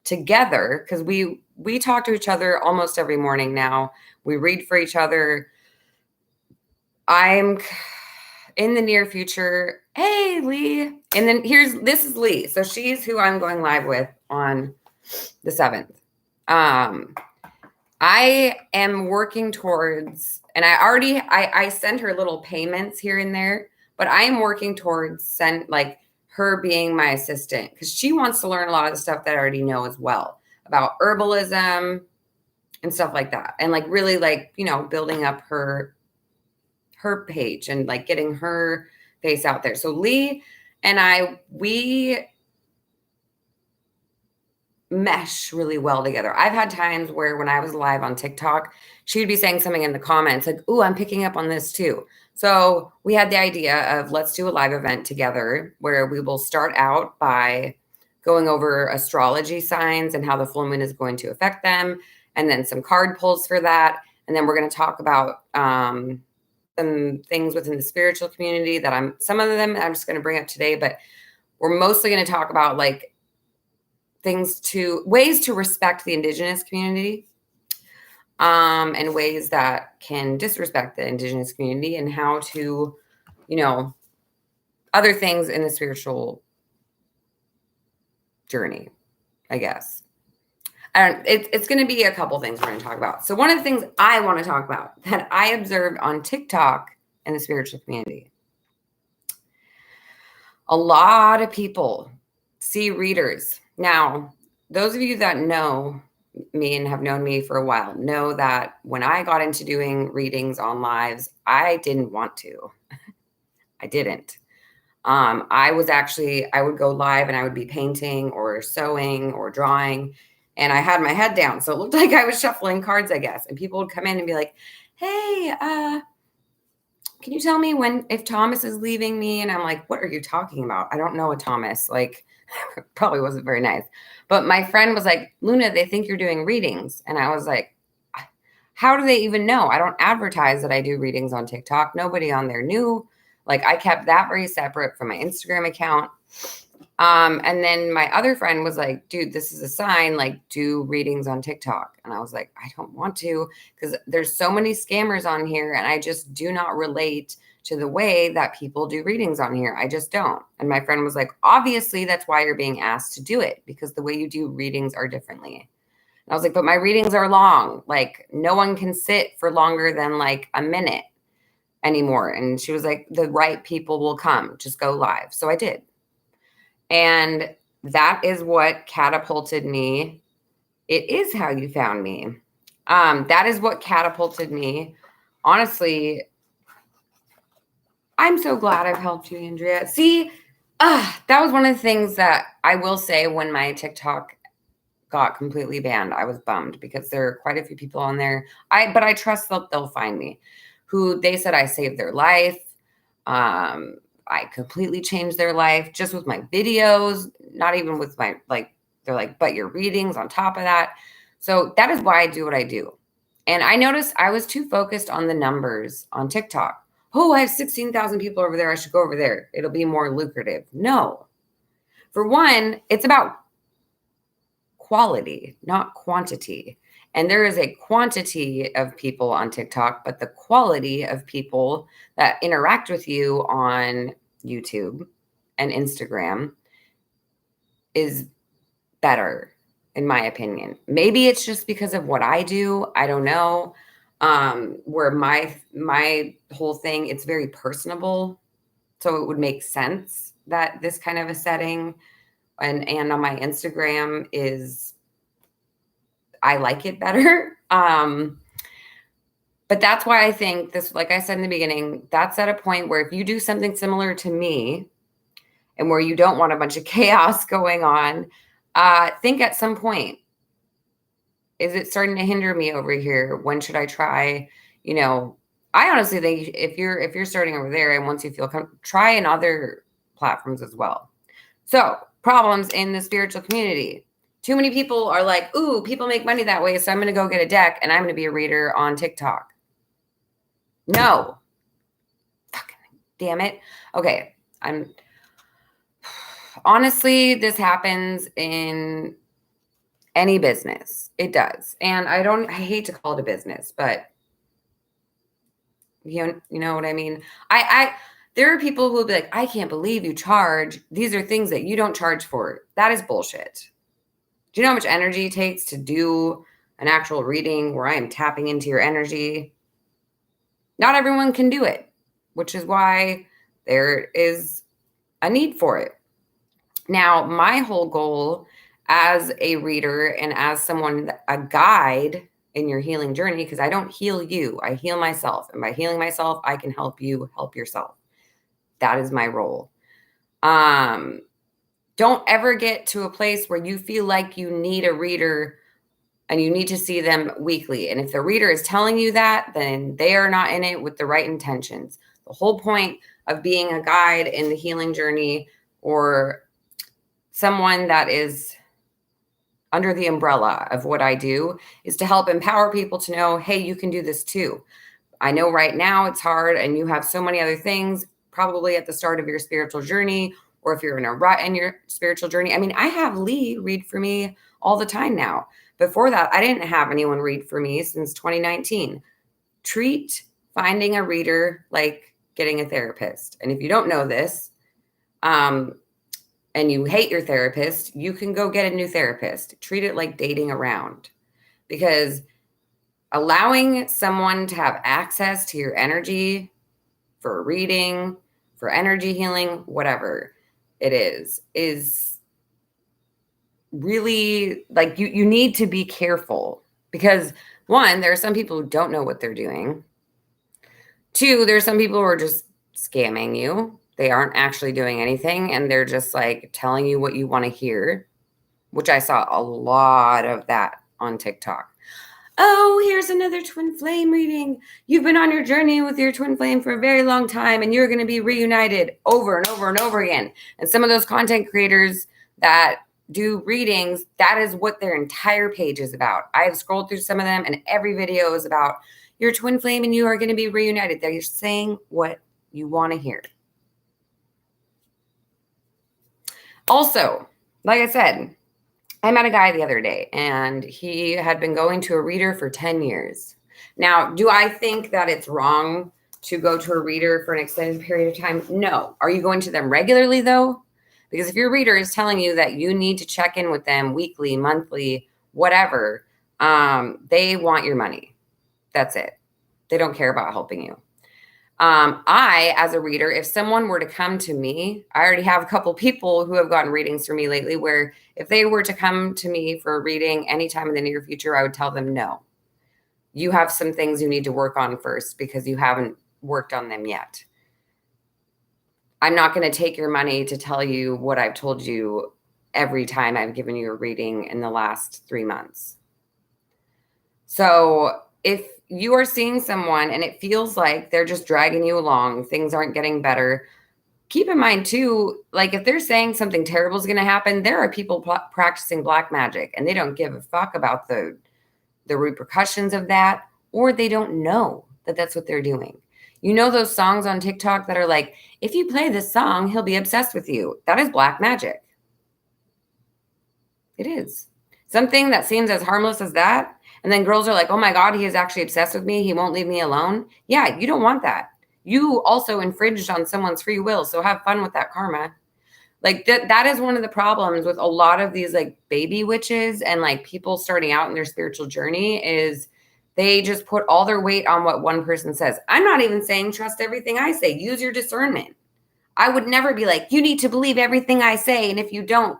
together, because we we talk to each other almost every morning now. We read for each other. I'm in the near future. Hey, Lee. And then this is Lee. So she's who I'm going live with on the 7th. I am working towards, and I send her little payments here and there, but I am working towards her being my assistant, because she wants to learn a lot of the stuff that I already know as well about herbalism and stuff like that. And like really like, building up her page and like getting her face out there. So Lee and we mesh really well together. I've had times where when I was live on TikTok, she would be saying something in the comments like, "Ooh, I'm picking up on this too." So we had the idea of, let's do a live event together where we will start out by going over astrology signs and how the full moon is going to affect them, and then some card pulls for that. And then we're going to talk about some things within the spiritual community that some of them I'm just going to bring up today, but we're mostly going to talk about like ways to respect the Indigenous community, and ways that can disrespect the Indigenous community, and how to, other things in the spiritual journey, I guess. It's going to be a couple things we're going to talk about. So one of the things I want to talk about that I observed on TikTok in the spiritual community, a lot of people see readers. Now, those of you that know me and have known me for a while know that when I got into doing readings on lives, I didn't want to. I didn't. I would go live and I would be painting or sewing or drawing, and I had my head down. So it looked like I was shuffling cards, I guess. And people would come in and be like, "Hey, can you tell me if Thomas is leaving me?" And I'm like, "What are you talking about? I don't know a Thomas." Like, probably wasn't very nice. But my friend was like, "Luna, they think you're doing readings." And I was like, how do they even know? I don't advertise that I do readings on TikTok. Nobody on there knew. Like, I kept that very separate from my Instagram account. And then my other friend was like, "Dude, this is a sign, like, do readings on TikTok." And I was like, I don't want to, because there's so many scammers on here, and I just do not relate to the way that people do readings on here. I just don't. And my friend was like, "Obviously, that's why you're being asked to do it, because the way you do readings are differently." And I was like, "But my readings are long. Like, no one can sit for longer than like a minute anymore." And she was like, "The right people will come. Just go live." So I did. And that is what catapulted me. It is how you found me. That is what catapulted me. Honestly, I'm so glad I've helped you, Andrea. See, that was one of the things that I will say when my TikTok got completely banned. I was bummed, because there are quite a few people on there. But I trust that they'll find me, who they said I saved their life. I completely changed their life just with my videos, not even with my, like, they're like, "But your readings on top of that." So that is why I do what I do. And I noticed I was too focused on the numbers on TikTok. "Oh, I have 16,000 people over there. I should go over there. It'll be more lucrative." No. For one, it's about quality, not quantity. And there is a quantity of people on TikTok, but the quality of people that interact with you on YouTube and Instagram is better, in my opinion. Maybe it's just because of what I do. I don't know. Where my whole thing, it's very personable. So it would make sense that this kind of a setting and on my Instagram I like it better. But that's why I think this, like I said in the beginning, that's at a point where if you do something similar to me and where you don't want a bunch of chaos going on, think at some point, is it starting to hinder me over here? When should I try? I honestly think if you're starting over there, and once you feel try in other platforms as well. So, problems in the spiritual community. Too many people are like, "Ooh, people make money that way, so I'm going to go get a deck and I'm going to be a reader on TikTok." No. Fucking damn it. Okay. Honestly, this happens in any business. It does. And I hate to call it a business, but you know what I mean? There are people who will be like, I can't believe you charge. These are things that you don't charge for. That is bullshit. Do you know how much energy it takes to do an actual reading where I am tapping into your energy? Not everyone can do it, which is why there is a need for it. Now, my whole goal as a reader and as someone, a guide in your healing journey, because I don't heal you, I heal myself. And by healing myself, I can help you help yourself. That is my role. Don't ever get to a place where you feel like you need a reader and you need to see them weekly. And if the reader is telling you that, then they are not in it with the right intentions. The whole point of being a guide in the healing journey or someone that is under the umbrella of what I do is to help empower people to know, hey, you can do this too. I know right now it's hard and you have so many other things probably at the start of your spiritual journey, or if you're in a rut in your spiritual journey. I mean, I have Lee read for me all the time now. Before that, I didn't have anyone read for me since 2019. Treat finding a reader like getting a therapist. And if you don't know this, and you hate your therapist, you can go get a new therapist. Treat it like dating around, because allowing someone to have access to your energy for a reading, for energy healing, whatever it is really like you need to be careful, because one, there are some people who don't know what they're doing. Two, there's some people who are just scamming you. They aren't actually doing anything, and they're just like telling you what you want to hear, which I saw a lot of that on TikTok. Oh, here's another twin flame reading. You've been on your journey with your twin flame for a very long time, and you're going to be reunited over and over and over again. And some of those content creators that do readings, that is what their entire page is about. I have scrolled through some of them, and every video is about your twin flame and you are going to be reunited. They're saying what you want to hear. Also, like I said, I met a guy the other day and he had been going to a reader for 10 years. Now, do I think that it's wrong to go to a reader for an extended period of time? No. Are you going to them regularly though? Because if your reader is telling you that you need to check in with them weekly, monthly, whatever, they want your money. That's it. They don't care about helping you. I, as a reader, if someone were to come to me, I already have a couple people who have gotten readings from me lately where if they were to come to me for a reading anytime in the near future, I would tell them, no, you have some things you need to work on first because you haven't worked on them yet. I'm not going to take your money to tell you what I've told you every time I've given you a reading in the last 3 months. So if you are seeing someone and it feels like they're just dragging you along, things aren't getting better, keep in mind too, like if they're saying something terrible is going to happen, there are people practicing black magic and they don't give a fuck about the repercussions of that, or they don't know that that's what they're doing. You know those songs on TikTok that are like, if you play this song, he'll be obsessed with you. That is black magic. It is. Something that seems as harmless as that. And then girls are like, oh my God, he is actually obsessed with me. He won't leave me alone. Yeah, you don't want that. You also infringed on someone's free will. So have fun with that karma. Like that is one of the problems with a lot of these like baby witches and like people starting out in their spiritual journey is they just put all their weight on what one person says. I'm not even saying trust everything I say. Use your discernment. I would never be like, you need to believe everything I say. And if you don't,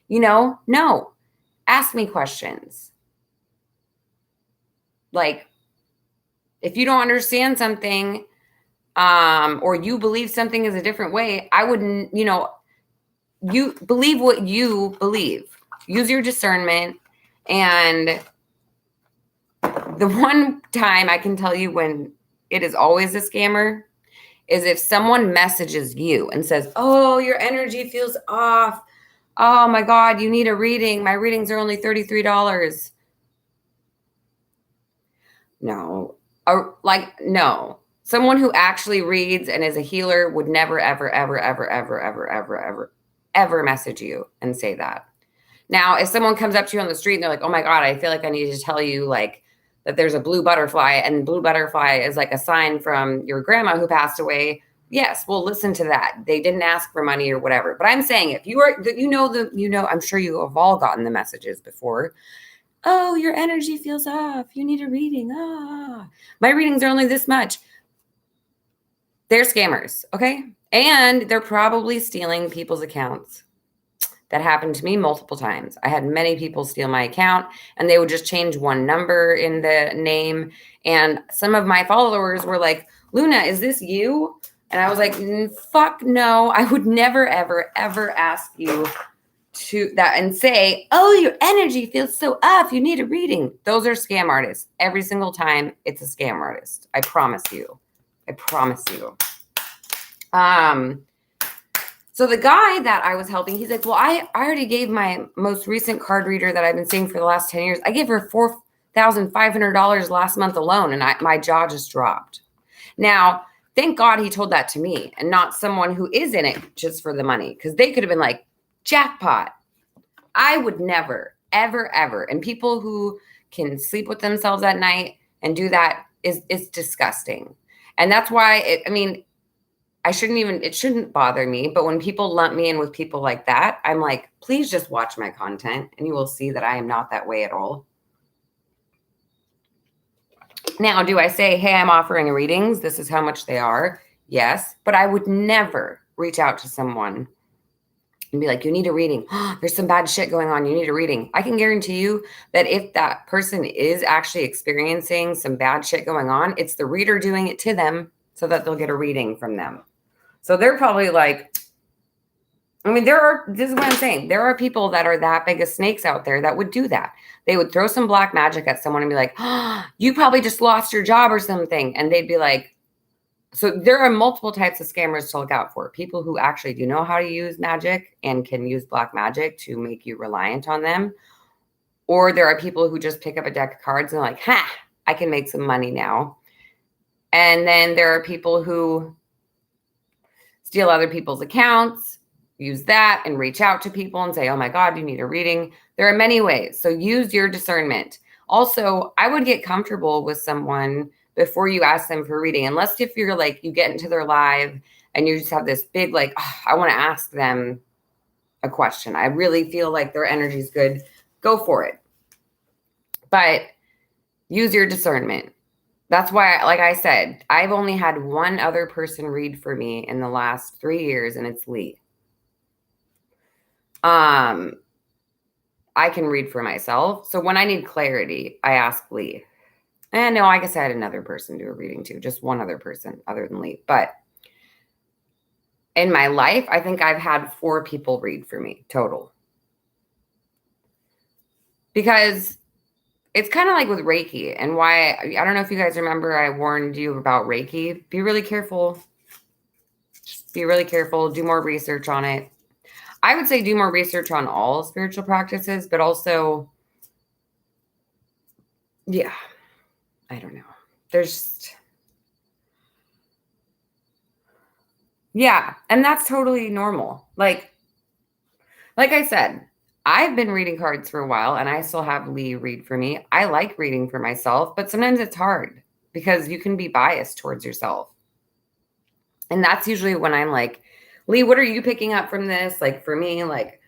no. Ask me questions. Like, if you don't understand something, or you believe something is a different way, I wouldn't, you believe what you believe. Use your discernment. And the one time I can tell you when it is always a scammer is if someone messages you and says, oh, your energy feels off. Oh my God, you need a reading. My readings are only $33. No. No. Someone who actually reads and is a healer would never, ever, ever, ever, ever, ever, ever, ever, ever message you and say that. Now, if someone comes up to you on the street and they're like, oh my God, I feel like I need to tell you like that there's a blue butterfly, and blue butterfly is like a sign from your grandma who passed away. Yes, we'll listen to that. They didn't ask for money or whatever. But I'm saying if you are, I'm sure you have all gotten the messages before. Oh, your energy feels off. You need a reading. My readings are only this much. They're scammers, okay? And they're probably stealing people's accounts. That happened to me multiple times. I had many people steal my account, and they would just change one number in the name. And some of my followers were like, Luna, is this you? And I was like, fuck no. I would never, ever, ever ask you to that and say, oh, your energy feels so off. You need a reading. Those are scam artists. Every single time it's a scam artist. I promise you. I promise you. So the guy that I was helping, he's like, well, I already gave my most recent card reader that I've been seeing for the last 10 years. I gave her $4,500 last month alone. And my jaw just dropped. Now, thank God he told that to me and not someone who is in it just for the money. Because they could have been like, jackpot. I would never, ever, ever. And people who can sleep with themselves at night and do that is disgusting. And that's why, it shouldn't bother me. But when people lump me in with people like that, I'm like, please just watch my content and you will see that I am not that way at all. Now, do I say, hey, I'm offering readings. This is how much they are? Yes. But I would never reach out to someone and be like, you need a reading. There's some bad shit going on. You need a reading. I can guarantee you that if that person is actually experiencing some bad shit going on, it's the reader doing it to them so that they'll get a reading from them. So they're probably like, this is what I'm saying. There are people that are that big of snakes out there that would do that. They would throw some black magic at someone and be like, you probably just lost your job or something. And they'd be like, so there are multiple types of scammers to look out for. People who actually do know how to use magic and can use black magic to make you reliant on them. Or there are people who just pick up a deck of cards and are like, I can make some money now. And then there are people who steal other people's accounts, use that and reach out to people and say, oh my God, you need a reading. There are many ways. So use your discernment. Also, I would get comfortable with someone before you ask them for a reading, unless if you're like, you get into their live and you just have this big, like, I want to ask them a question. I really feel like their energy is good. Go for it. But use your discernment. That's why, like I said, I've only had one other person read for me in the last 3 years, and it's Lee. I can read for myself. So when I need clarity, I ask Lee. And no, I guess I had another person do a reading too, just one other person other than Lee. But in my life, I think I've had 4 people read for me total. Because it's kind of like with Reiki, and why, I don't know if you guys remember, I warned you about Reiki. Be really careful. Just be really careful. Do more research on it. I would say do more research on all spiritual practices, but also, yeah, I don't know. There's just, yeah, and that's totally normal. Like I said, I've been reading cards for a while and I still have Lee read for me. I like reading for myself, but sometimes it's hard because you can be biased towards yourself. And that's usually when I'm like, Lee, what are you picking up from this? Like for me, like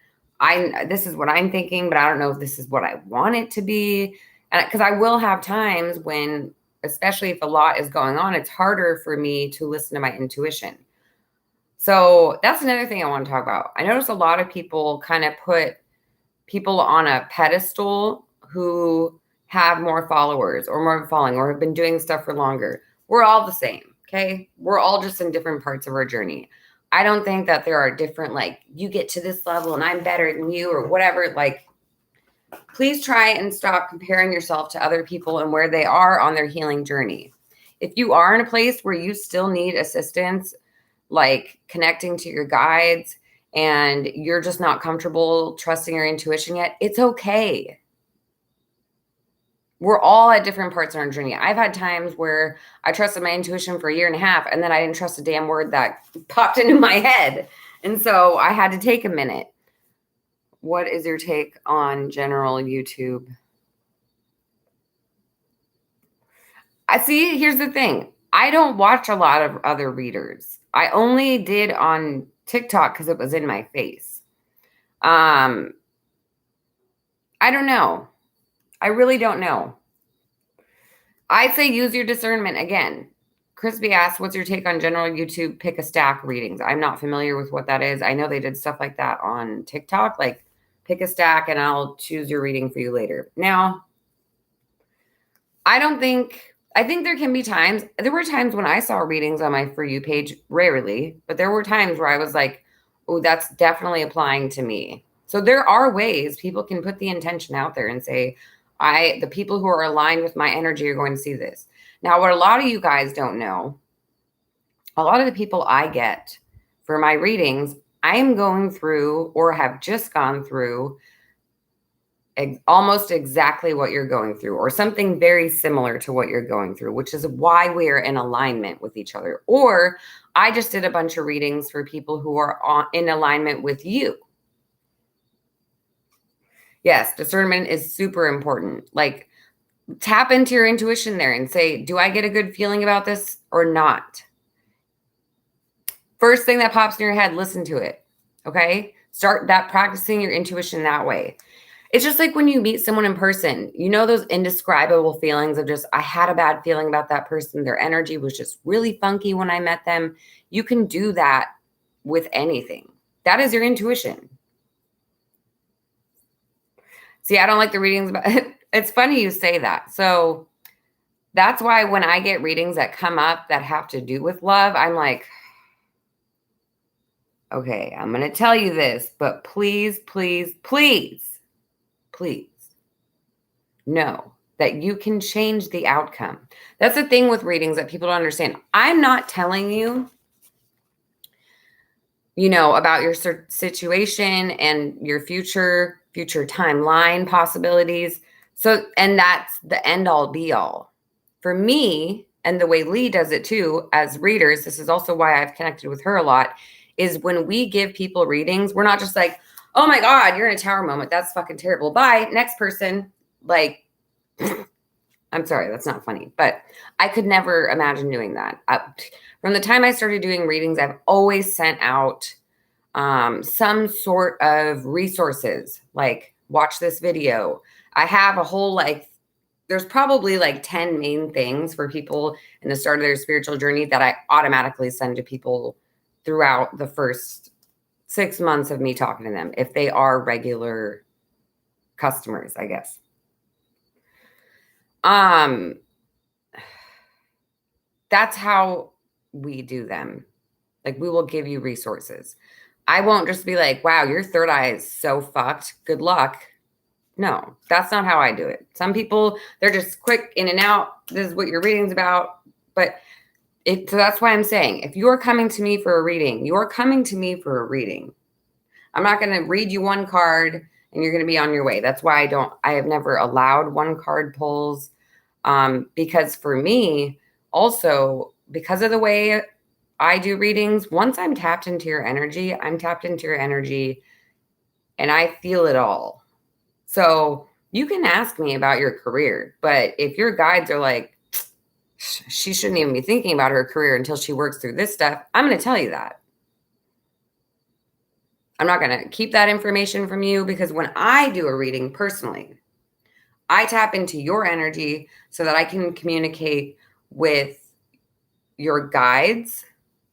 this is what I'm thinking, but I don't know if this is what I want it to be. And because I will have times when, especially if a lot is going on, it's harder for me to listen to my intuition. So that's another thing I want to talk about. I notice a lot of people kind of put people on a pedestal who have more followers or more following or have been doing stuff for longer. We're all the same, okay? We're all just in different parts of our journey. I don't think that there are different, like, you get to this level and I'm better than you or whatever. Like, please try and stop comparing yourself to other people and where they are on their healing journey. If you are in a place where you still need assistance, like connecting to your guides, and you're just not comfortable trusting your intuition yet, it's okay. We're all at different parts of our journey. I've had times where I trusted my intuition for a year and a half, and then I didn't trust a damn word that popped into my head. And so I had to take a minute. What is your take on general YouTube? I see, here's the thing. I don't watch a lot of other readers. I only did on TikTok because it was in my face. I don't know. I really don't know. I'd say use your discernment again. Crispy asked, what's your take on general YouTube pick a stack readings? I'm not familiar with what that is. I know they did stuff like that on TikTok, like pick a stack and I'll choose your reading for you later. Now, I think there can be times, there were times when I saw readings on my For You page, rarely, but there were times where I was like, oh, that's definitely applying to me. So there are ways people can put the intention out there and say, the people who are aligned with my energy are going to see this. Now, what a lot of you guys don't know, a lot of the people I get for my readings, I'm going through or have just gone through almost exactly what you're going through or something very similar to what you're going through, which is why we are in alignment with each other. Or I just did a bunch of readings for people who are in alignment with you. Yes, discernment is super important. Like tap into your intuition there and say, do I get a good feeling about this or not? First thing that pops in your head, listen to it. Okay? Start practicing your intuition that way. It's just like when you meet someone in person, you know, those indescribable feelings of just, I had a bad feeling about that person. Their energy was just really funky when I met them. You can do that with anything. That is your intuition. See, I don't like the readings, but it's funny you say that. So that's why when I get readings that come up that have to do with love, I'm like, okay, I'm going to tell you this, but please, please, please, please know that you can change the outcome. That's the thing with readings that people don't understand. I'm not telling you, about your situation and your future timeline possibilities. So, and that's the end all be all. For me, and the way Lee does it too, as readers, this is also why I've connected with her a lot, is when we give people readings, we're not just like, oh my God, you're in a tower moment. That's fucking terrible. Bye. Next person. Like, I'm sorry, that's not funny, but I could never imagine doing that. From the time I started doing readings, I've always sent out some sort of resources, like watch this video. I have a whole, there's probably 10 main things for people in the start of their spiritual journey that I automatically send to people throughout the first 6 months of me talking to them, if they are regular customers, I guess. That's how we do them. Like, we will give you resources. I won't just be like, wow, your third eye is so fucked. Good luck. No, that's not how I do it. Some people, they're just quick in and out. This is what your reading's about. But so that's why I'm saying, if you're coming to me for a reading, you're coming to me for a reading. I'm not going to read you one card and you're going to be on your way. That's why I have never allowed one card pulls. Because for me, also, because of the way I do readings, once I'm tapped into your energy, I'm tapped into your energy and I feel it all. So you can ask me about your career, but if your guides are like, she shouldn't even be thinking about her career until she works through this stuff, I'm going to tell you that. I'm not going to keep that information from you, because when I do a reading personally, I tap into your energy so that I can communicate with your guides,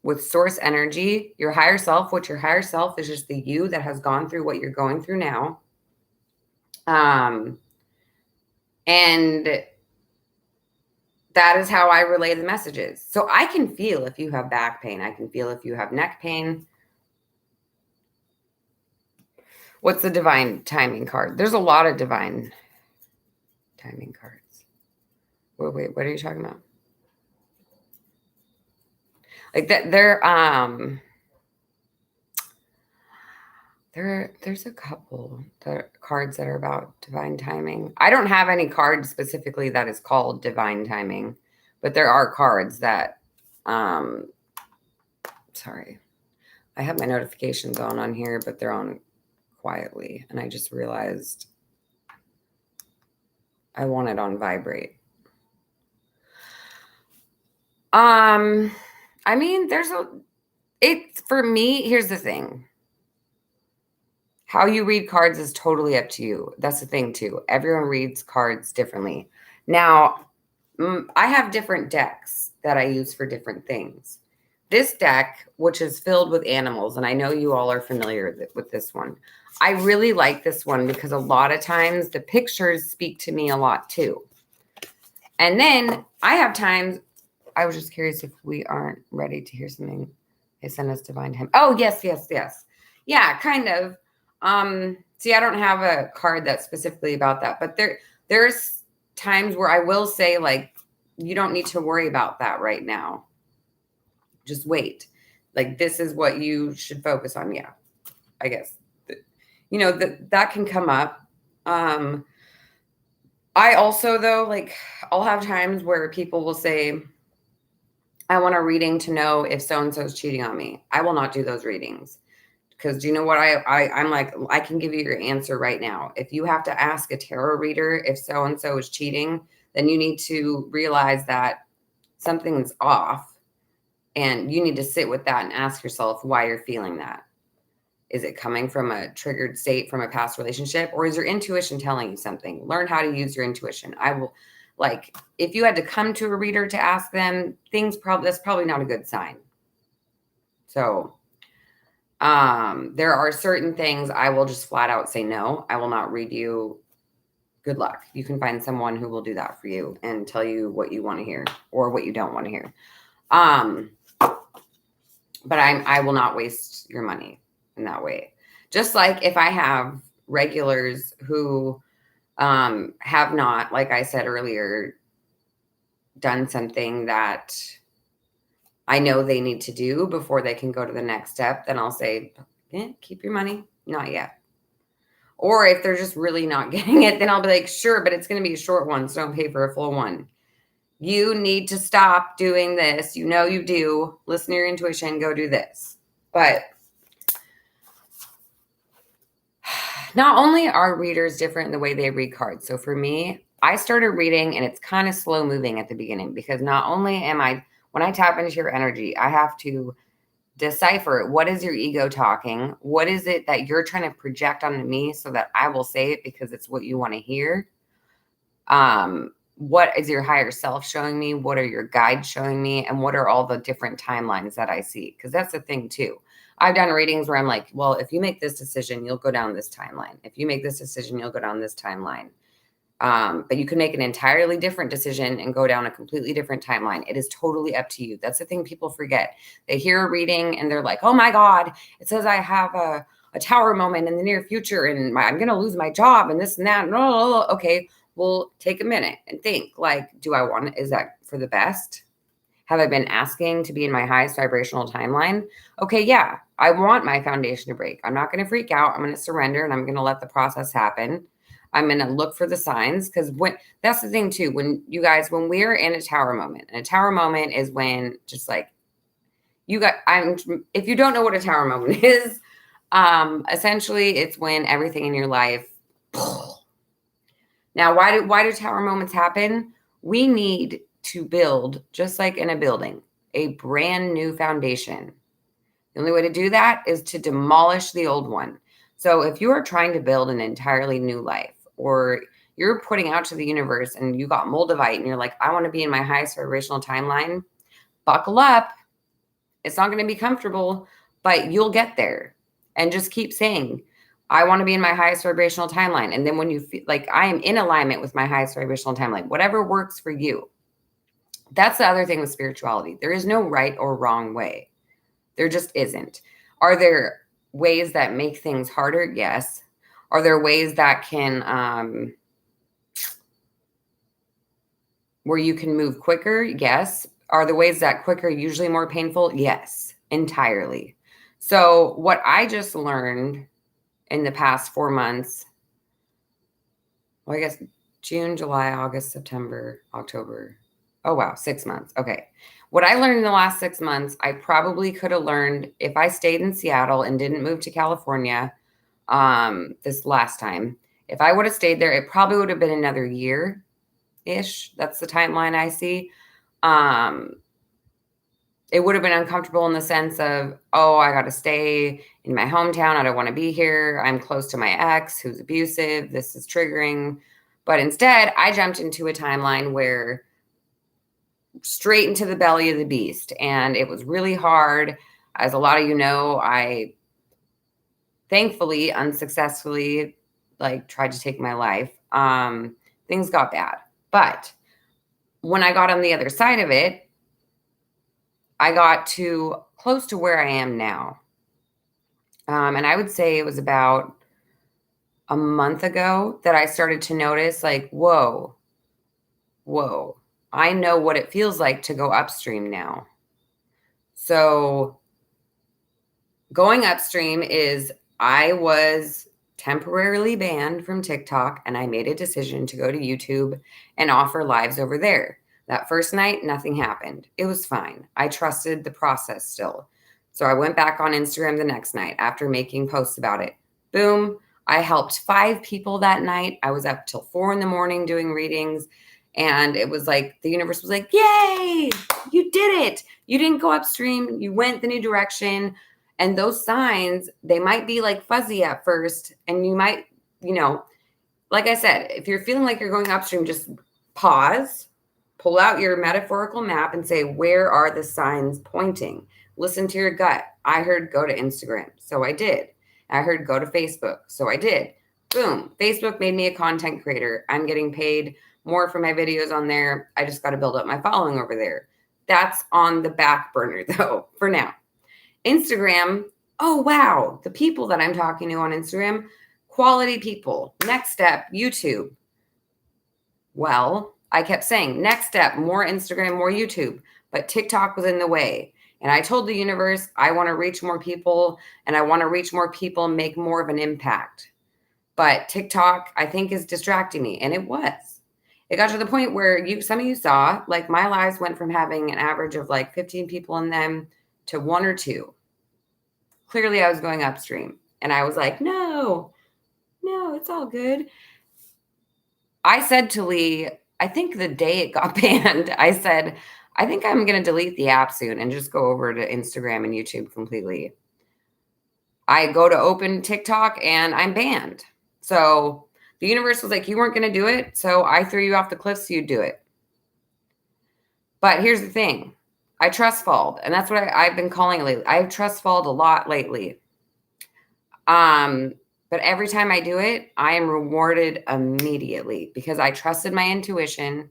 with source energy, your higher self, which your higher self is just the you that has gone through what you're going through now. And that is how I relay the messages. So I can feel if you have back pain. I can feel if you have neck pain. What's the divine timing card? There's a lot of divine timing cards. Wait, what are you talking about? Like that, there's a couple cards that are about divine timing. I don't have any card specifically that is called divine timing, but there are cards that, sorry, I have my notifications on here, but they're on quietly, and I just realized I want it on vibrate. I mean, for me, here's the thing. How you read cards is totally up to you. That's the thing too. Everyone reads cards differently. Now, I have different decks that I use for different things. This deck, which is filled with animals, and I know you all are familiar with this one. I really like this one because a lot of times the pictures speak to me a lot too. And then I have times, I was just curious if we aren't ready to hear something. They sent us divine hymn. Oh, yes. Yeah, kind of. See, I don't have a card that's specifically about that, but there's times where I will say, like, you don't need to worry about that right now. Just wait. Like, this is what you should focus on. Yeah, I guess. That can come up. I also, though, like, I'll have times where people will say, I want a reading to know if so-and-so is cheating on me. I will not do those readings. Because do you know what I'm like, I can give you your answer right now. If you have to ask a tarot reader if so-and-so is cheating, then you need to realize that something's off. And you need to sit with that and ask yourself why you're feeling that. Is it coming from a triggered state from a past relationship? Or is your intuition telling you something? Learn how to use your intuition. If you had to come to a reader to ask them, that's probably not a good sign. So there are certain things I will just flat out say no. I will not read you. Good luck. You can find someone who will do that for you and tell you what you want to hear or what you don't want to hear. But I will not waste your money in that way. Just like if I have regulars who have not, like I said earlier, done something that I know they need to do before they can go to the next step, then I'll say, keep your money. Not yet. Or if they're just really not getting it, then I'll be like, sure, but it's going to be a short one, so don't pay for a full one. You need to stop doing this. You know you do. Listen to your intuition. Go do this. But not only are readers different in the way they read cards. So for me, I started reading, and it's kind of slow moving at the beginning because not only when I tap into your energy, I have to decipher what is your ego talking? What is it that you're trying to project onto me so that I will say it because it's what you want to hear? What is your higher self showing me? What are your guides showing me? And what are all the different timelines that I see? Because that's the thing too. I've done readings where I'm like, well, if you make this decision, you'll go down this timeline. If you make this decision, you'll go down this timeline. But you can make an entirely different decision and go down a completely different timeline. It is totally up to you. That's the thing people forget. They hear a reading and they're like, oh my God, it says I have a tower moment in the near future and I'm going to lose my job and this and that. No, okay, well, take a minute and think, like, is that for the best? Have I been asking to be in my highest vibrational timeline? Okay, yeah, I want my foundation to break. I'm not going to freak out. I'm going to surrender and I'm going to let the process happen. I'm going to look for the signs because that's the thing too. When we're in a tower moment, and a tower moment is when just like if you don't know what a tower moment is, essentially it's when everything in your life. Now, why do tower moments happen? We need to build, just like in a building, a brand new foundation. The only way to do that is to demolish the old one. So if you are trying to build an entirely new life, or you're putting out to the universe and you got Moldavite and you're like, I want to be in my highest vibrational timeline, buckle up. It's not going to be comfortable, but you'll get there. And just keep saying, I want to be in my highest vibrational timeline. And then when you feel like I am in alignment with my highest vibrational timeline, whatever works for you. That's the other thing with spirituality. There is no right or wrong way. There just isn't. Are there ways that make things harder? Yes. Are there ways that can, where you can move quicker? Yes. Are the ways that quicker usually more painful? Yes, entirely. So what I just learned in the past 4 months, well, I guess June, July, August, September, October. Oh, wow. 6 months. Okay. What I learned in the last 6 months, I probably could have learned if I stayed in Seattle and didn't move to California this last time. If I would have stayed there, it probably would have been another year-ish. That's the timeline I see. It would have been uncomfortable in the sense of, oh, I got to stay in my hometown. I don't want to be here. I'm close to my ex who's abusive. This is triggering. But instead, I jumped into a timeline where straight into the belly of the beast. And it was really hard. As a lot of you know, I thankfully, unsuccessfully, like tried to take my life. Things got bad. But when I got on the other side of it, I got to close to where I am now. And I would say it was about a month ago that I started to notice, like, whoa, I know what it feels like to go upstream now. So going upstream is I was temporarily banned from TikTok, and I made a decision to go to YouTube and offer lives over there. That first night, nothing happened. It was fine. I trusted the process still. So I went back on Instagram the next night after making posts about it. Boom. I helped 5 people that night. I was up till 4 in the morning doing readings. And it was like the universe was like, yay, you did it. You didn't go upstream. You went the new direction. And those signs, they might be like fuzzy at first. And you might, like I said, if you're feeling like you're going upstream, just pause, pull out your metaphorical map and say, where are the signs pointing? Listen to your gut. I heard go to Instagram. So I did. I heard go to Facebook. So I did. Boom. Facebook made me a content creator. I'm getting paid more for my videos on there. I just got to build up my following over there. That's on the back burner though, for now. Instagram, oh, wow. The people that I'm talking to on Instagram, quality people. Next step, YouTube. Well, I kept saying, next step, more Instagram, more YouTube. But TikTok was in the way. And I told the universe, I want to reach more people, and I want to reach more people and make more of an impact. But TikTok, I think, is distracting me. And it was. It got to the point where some of you saw, like my lives went from having an average of like 15 people in them to 1 or 2. Clearly, I was going upstream. And I was like, no, it's all good. I said to Lee, I think the day it got banned, I said, I think I'm going to delete the app soon and just go over to Instagram and YouTube completely. I go to open TikTok and I'm banned. So the universe was like, you weren't going to do it. So I threw you off the cliff so you'd do it. But here's the thing. I trust falled. And that's what I've been calling it lately. I've trust falled a lot lately. But every time I do it, I am rewarded immediately because I trusted my intuition.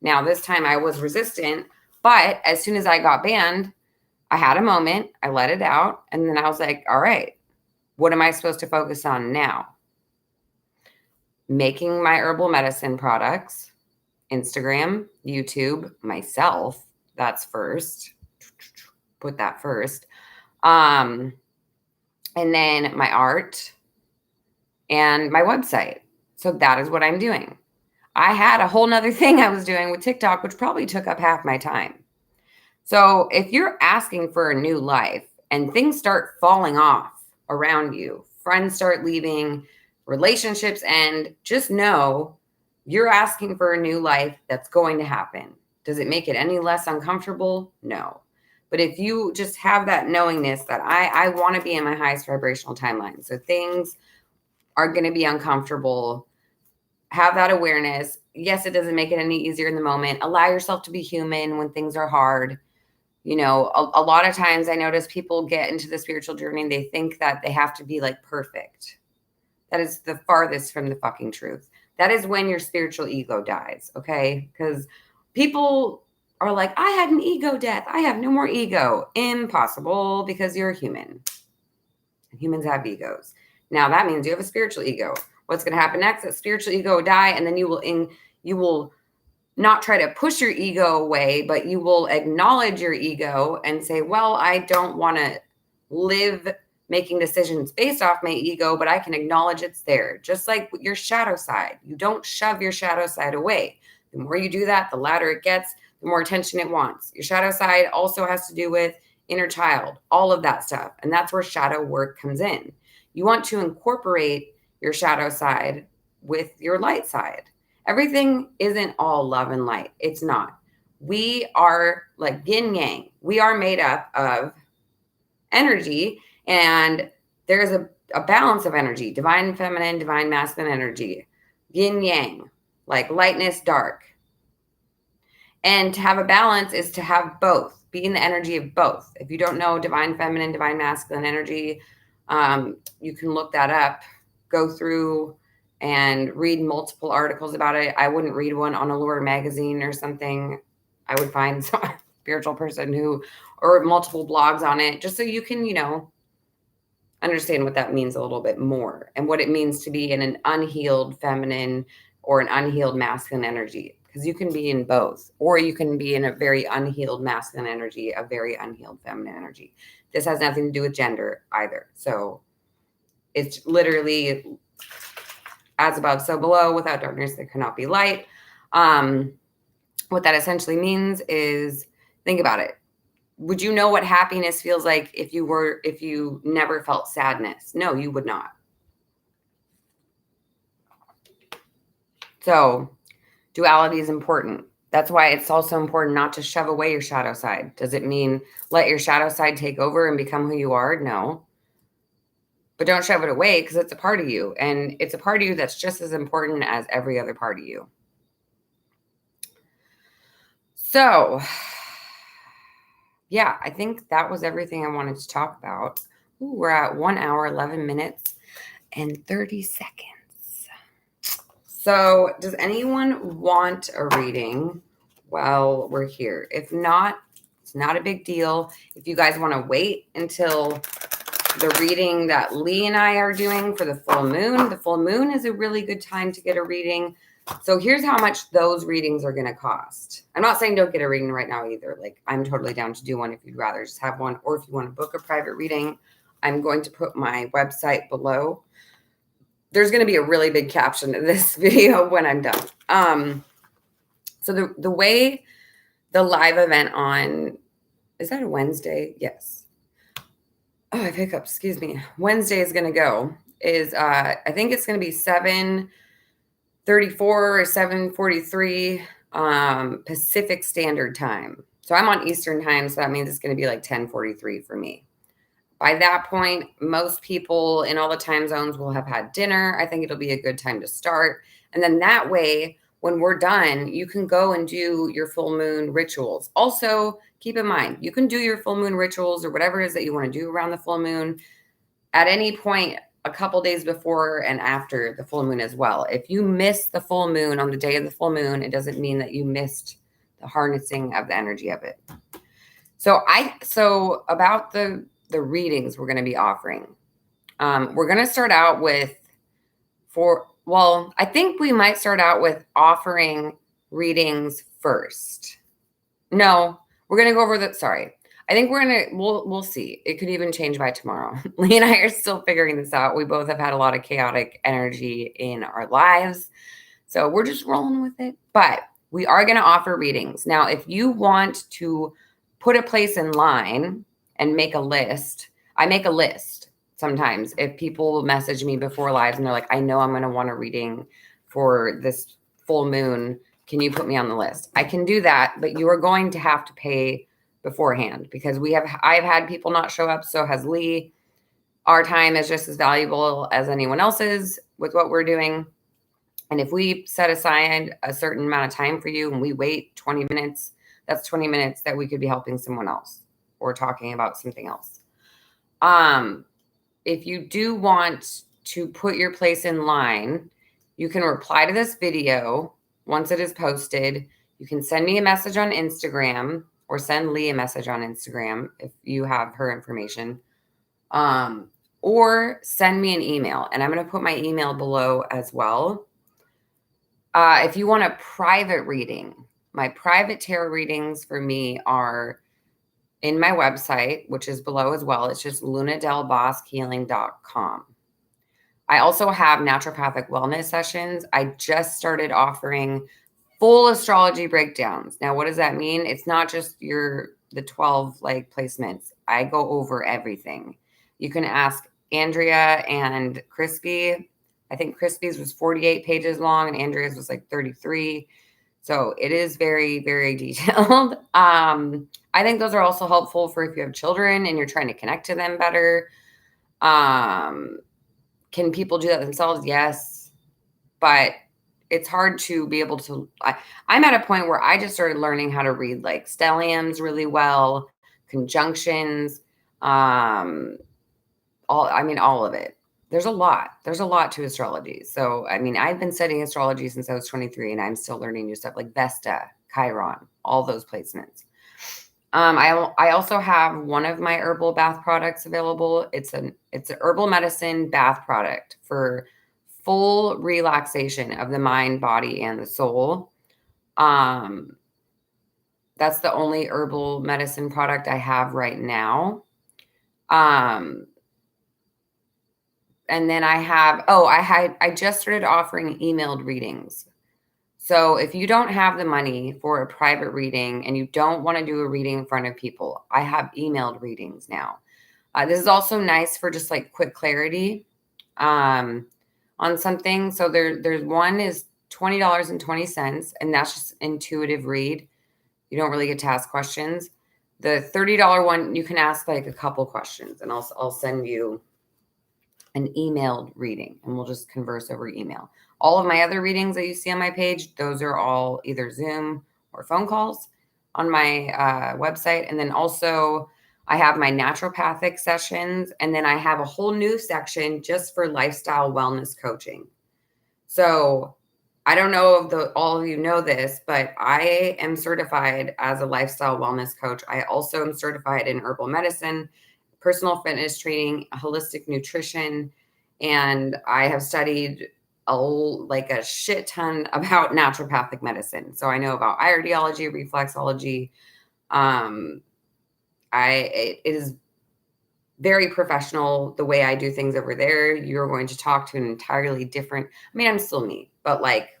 Now, this time I was resistant, but as soon as I got banned, I had a moment, I let it out, and then I was like, all right, what am I supposed to focus on now? Making my herbal medicine products, Instagram, YouTube, myself, that's first. Put that first. And then my art and my website. So that is what I'm doing. I had a whole nother thing I was doing with TikTok, which probably took up half my time. So if you're asking for a new life and things start falling off around you, friends start leaving, relationships end, just know you're asking for a new life that's going to happen. Does it make it any less uncomfortable? No. But if you just have that knowingness that I want to be in my highest vibrational timeline, so things are going to be uncomfortable, have that awareness. Yes, it doesn't make it any easier in the moment. Allow yourself to be human when things are hard. A lot of times I notice people get into the spiritual journey and they think that they have to be like perfect. That is the farthest from the fucking truth. That is when your spiritual ego dies, okay? Because people are like, I had an ego death. I have no more ego. Impossible, because you're a human. Humans have egos. Now that means you have a spiritual ego. What's going to happen next? That spiritual ego will die, and then you will not try to push your ego away, but you will acknowledge your ego and say, well, I don't want to live making decisions based off my ego, but I can acknowledge it's there. Just like your shadow side. You don't shove your shadow side away. The more you do that, the louder it gets, the more attention it wants. Your shadow side also has to do with inner child, all of that stuff. And that's where shadow work comes in. You want to incorporate your shadow side with your light side. Everything isn't all love and light. It's not. We are like yin yang. We are made up of energy, and there's a balance of energy, divine feminine, divine masculine energy, yin yang, like lightness, dark. And to have a balance is to have both, be in the energy of both. If you don't know divine feminine, divine masculine energy, you can look that up, go through and read multiple articles about it. I wouldn't read one on Allure magazine or something. I would find some spiritual person who, or multiple blogs on it, just so you can, understand what that means a little bit more and what it means to be in an unhealed feminine or an unhealed masculine energy. Because you can be in both, or you can be in a very unhealed masculine energy, a very unhealed feminine energy. This has nothing to do with gender either. So it's literally as above, so below. Without darkness, there cannot be light. What that essentially means is, think about it. Would you know what happiness feels like if you never felt sadness? No, you would not. So duality is important. That's why it's also important not to shove away your shadow side. Does it mean let your shadow side take over and become who you are? No. But don't shove it away, because it's a part of you. And it's a part of you that's just as important as every other part of you. So yeah, I think that was everything I wanted to talk about. Ooh, we're at 1 hour, 11 minutes, and 30 seconds. So does anyone want a reading while we're here? If not, it's not a big deal. If you guys want to wait until the reading that Lee and I are doing for the full moon is a really good time to get a reading. So here's how much those readings are going to cost. I'm not saying don't get a reading right now either. Like, I'm totally down to do one if you'd rather just have one, or if you want to book a private reading, I'm going to put my website below. There's going to be a really big caption to this video when I'm done. So the way the live event on, is that a Wednesday? Yes. Oh, I have hiccups. Excuse me. Wednesday is going to go is, I think it's going to be 7:34 or 7:43 Pacific Standard Time. So I'm on Eastern Time, so that means it's going to be like 10:43 for me. By that point, most people in all the time zones will have had dinner. I think it'll be a good time to start. And then that way, when we're done, you can go and do your full moon rituals. Also, keep in mind, you can do your full moon rituals or whatever it is that you want to do around the full moon at any point a couple days before and after the full moon as well. If you miss the full moon on the day of the full moon, it doesn't mean that you missed the harnessing of the energy of it. So about the readings we're going to be offering. We're going to start out with I think we might start out with offering readings first. No, we're going to go over I think we'll see. It could even change by tomorrow. Lee and I are still figuring this out. We both have had a lot of chaotic energy in our lives. So we're just rolling with it. But we are going to offer readings. Now, if you want to put a place in line and make a list, I make a list sometimes. If people message me before lives and they're like, I know I'm going to want a reading for this full moon, can you put me on the list? I can do that, but you are going to have to pay beforehand, because I've had people not show up. So has Lee. Our time is just as valuable as anyone else's with what we're doing. And if we set aside a certain amount of time for you and we wait 20 minutes, that's 20 minutes that we could be helping someone else or talking about something else. If you do want to put your place in line, you can reply to this video once it is posted. You can send me a message on Instagram, or send Lee a message on Instagram if you have her information, or send me an email. And I'm going to put my email below as well. If you want a private reading, my private tarot readings for me are in my website, which is below as well. It's just lunadelbosquehealing.com. I also have naturopathic wellness sessions. I just started offering full astrology breakdowns. Now, what does that mean? It's not just the 12 placements. I go over everything. You can ask Andrea and Crispy. I think Crispy's was 48 pages long and Andrea's was like 33. So it is very, very detailed. I think those are also helpful for if you have children and you're trying to connect to them better. Can people do that themselves? Yes. But it's hard to be able to. I'm at a point where I just started learning how to read like stelliums really well, conjunctions, all of it. There's a lot. There's a lot to astrology. So, I mean, I've been studying astrology since I was 23 and I'm still learning new stuff like Vesta, Chiron, all those placements. I also have one of my herbal bath products available. It's an herbal medicine bath product for full relaxation of the mind, body, and the soul. Um, that's the only herbal medicine product I have right now. And then I just started offering emailed readings. So if you don't have the money for a private reading and you don't want to do a reading in front of people, I have emailed readings now. This is also nice for just like quick clarity on something. So there's one is $20.20, and that's just intuitive read. You don't really get to ask questions. The $30 one, you can ask like a couple questions, and I'll send you an emailed reading, and we'll just converse over email. All of my other readings that you see on my page, those are all either Zoom or phone calls on my website. And then also I have my naturopathic sessions, and then I have a whole new section just for lifestyle wellness coaching. So I don't know if all of you know this, but I am certified as a lifestyle wellness coach. I also am certified in herbal medicine, personal fitness training, holistic nutrition, and I have studied a shit ton about naturopathic medicine. So I know about iridology, reflexology. It is very professional the way I do things over there. You're going to talk to an entirely different. I mean, I'm still me, but like,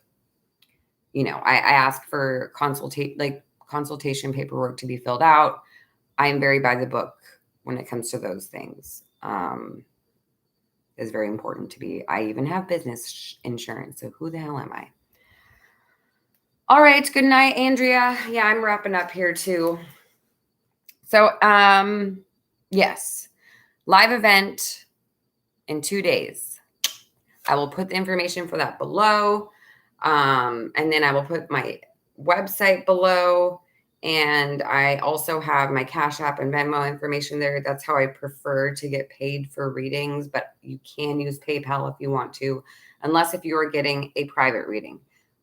I ask for consultation paperwork to be filled out. I am very by the book when it comes to those things. Is very important to me. I even have business insurance. So who the hell am I? All right. Good night, Andrea. Yeah, I'm wrapping up here too. So, yes, live event in 2 days. I will put the information for that below. And then I will put my website below. And I also have my Cash App and Venmo information there. That's how I prefer to get paid for readings, but you can use PayPal if you want to, unless if you are getting a private reading.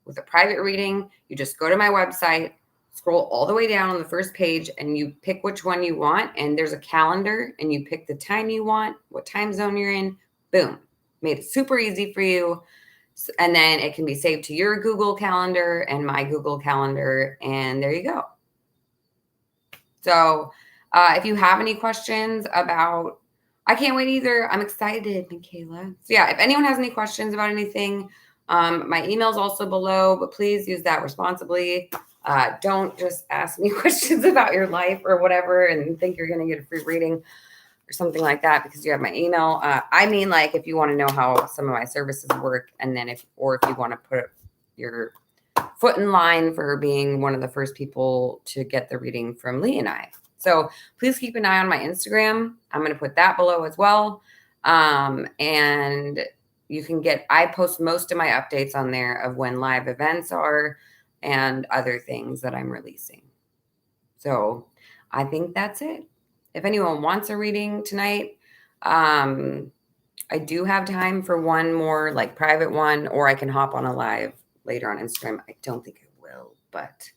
With a private reading, you just go to my website, scroll all the way down on the first page, and you pick which one you want. And there's a calendar, and you pick the time you want, what time zone you're in. Boom. Made it super easy for you. And then it can be saved to your Google Calendar and my Google Calendar. And there you go. So if you have any questions about, I can't wait either. I'm excited, Michaela. So yeah, if anyone has any questions about anything, my email is also below, but please use that responsibly. Don't just ask me questions about your life or whatever and think you're going to get a free reading or something like that because you have my email. I mean, like if you want to know how some of my services work, and then if you want to put your foot in line for being one of the first people to get the reading from Lee and I. So please keep an eye on my Instagram. I'm going to put that below as well. And you can I post most of my updates on there of when live events are and other things that I'm releasing. So I think that's it. If anyone wants a reading tonight, I do have time for one more like private one, or I can hop on a live later on Instagram. I don't think I will, but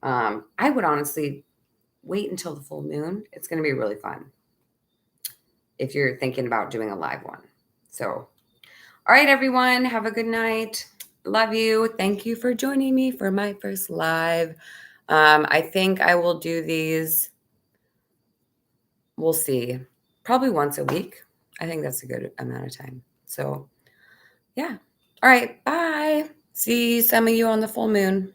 I would honestly wait until the full moon. It's going to be really fun if you're thinking about doing a live one. So, all right, everyone, have a good night. Love you. Thank you for joining me for my first live. I think I will do these. We'll see. Probably once a week. I think that's a good amount of time. So, yeah. All right. Bye. See some of you on the full moon.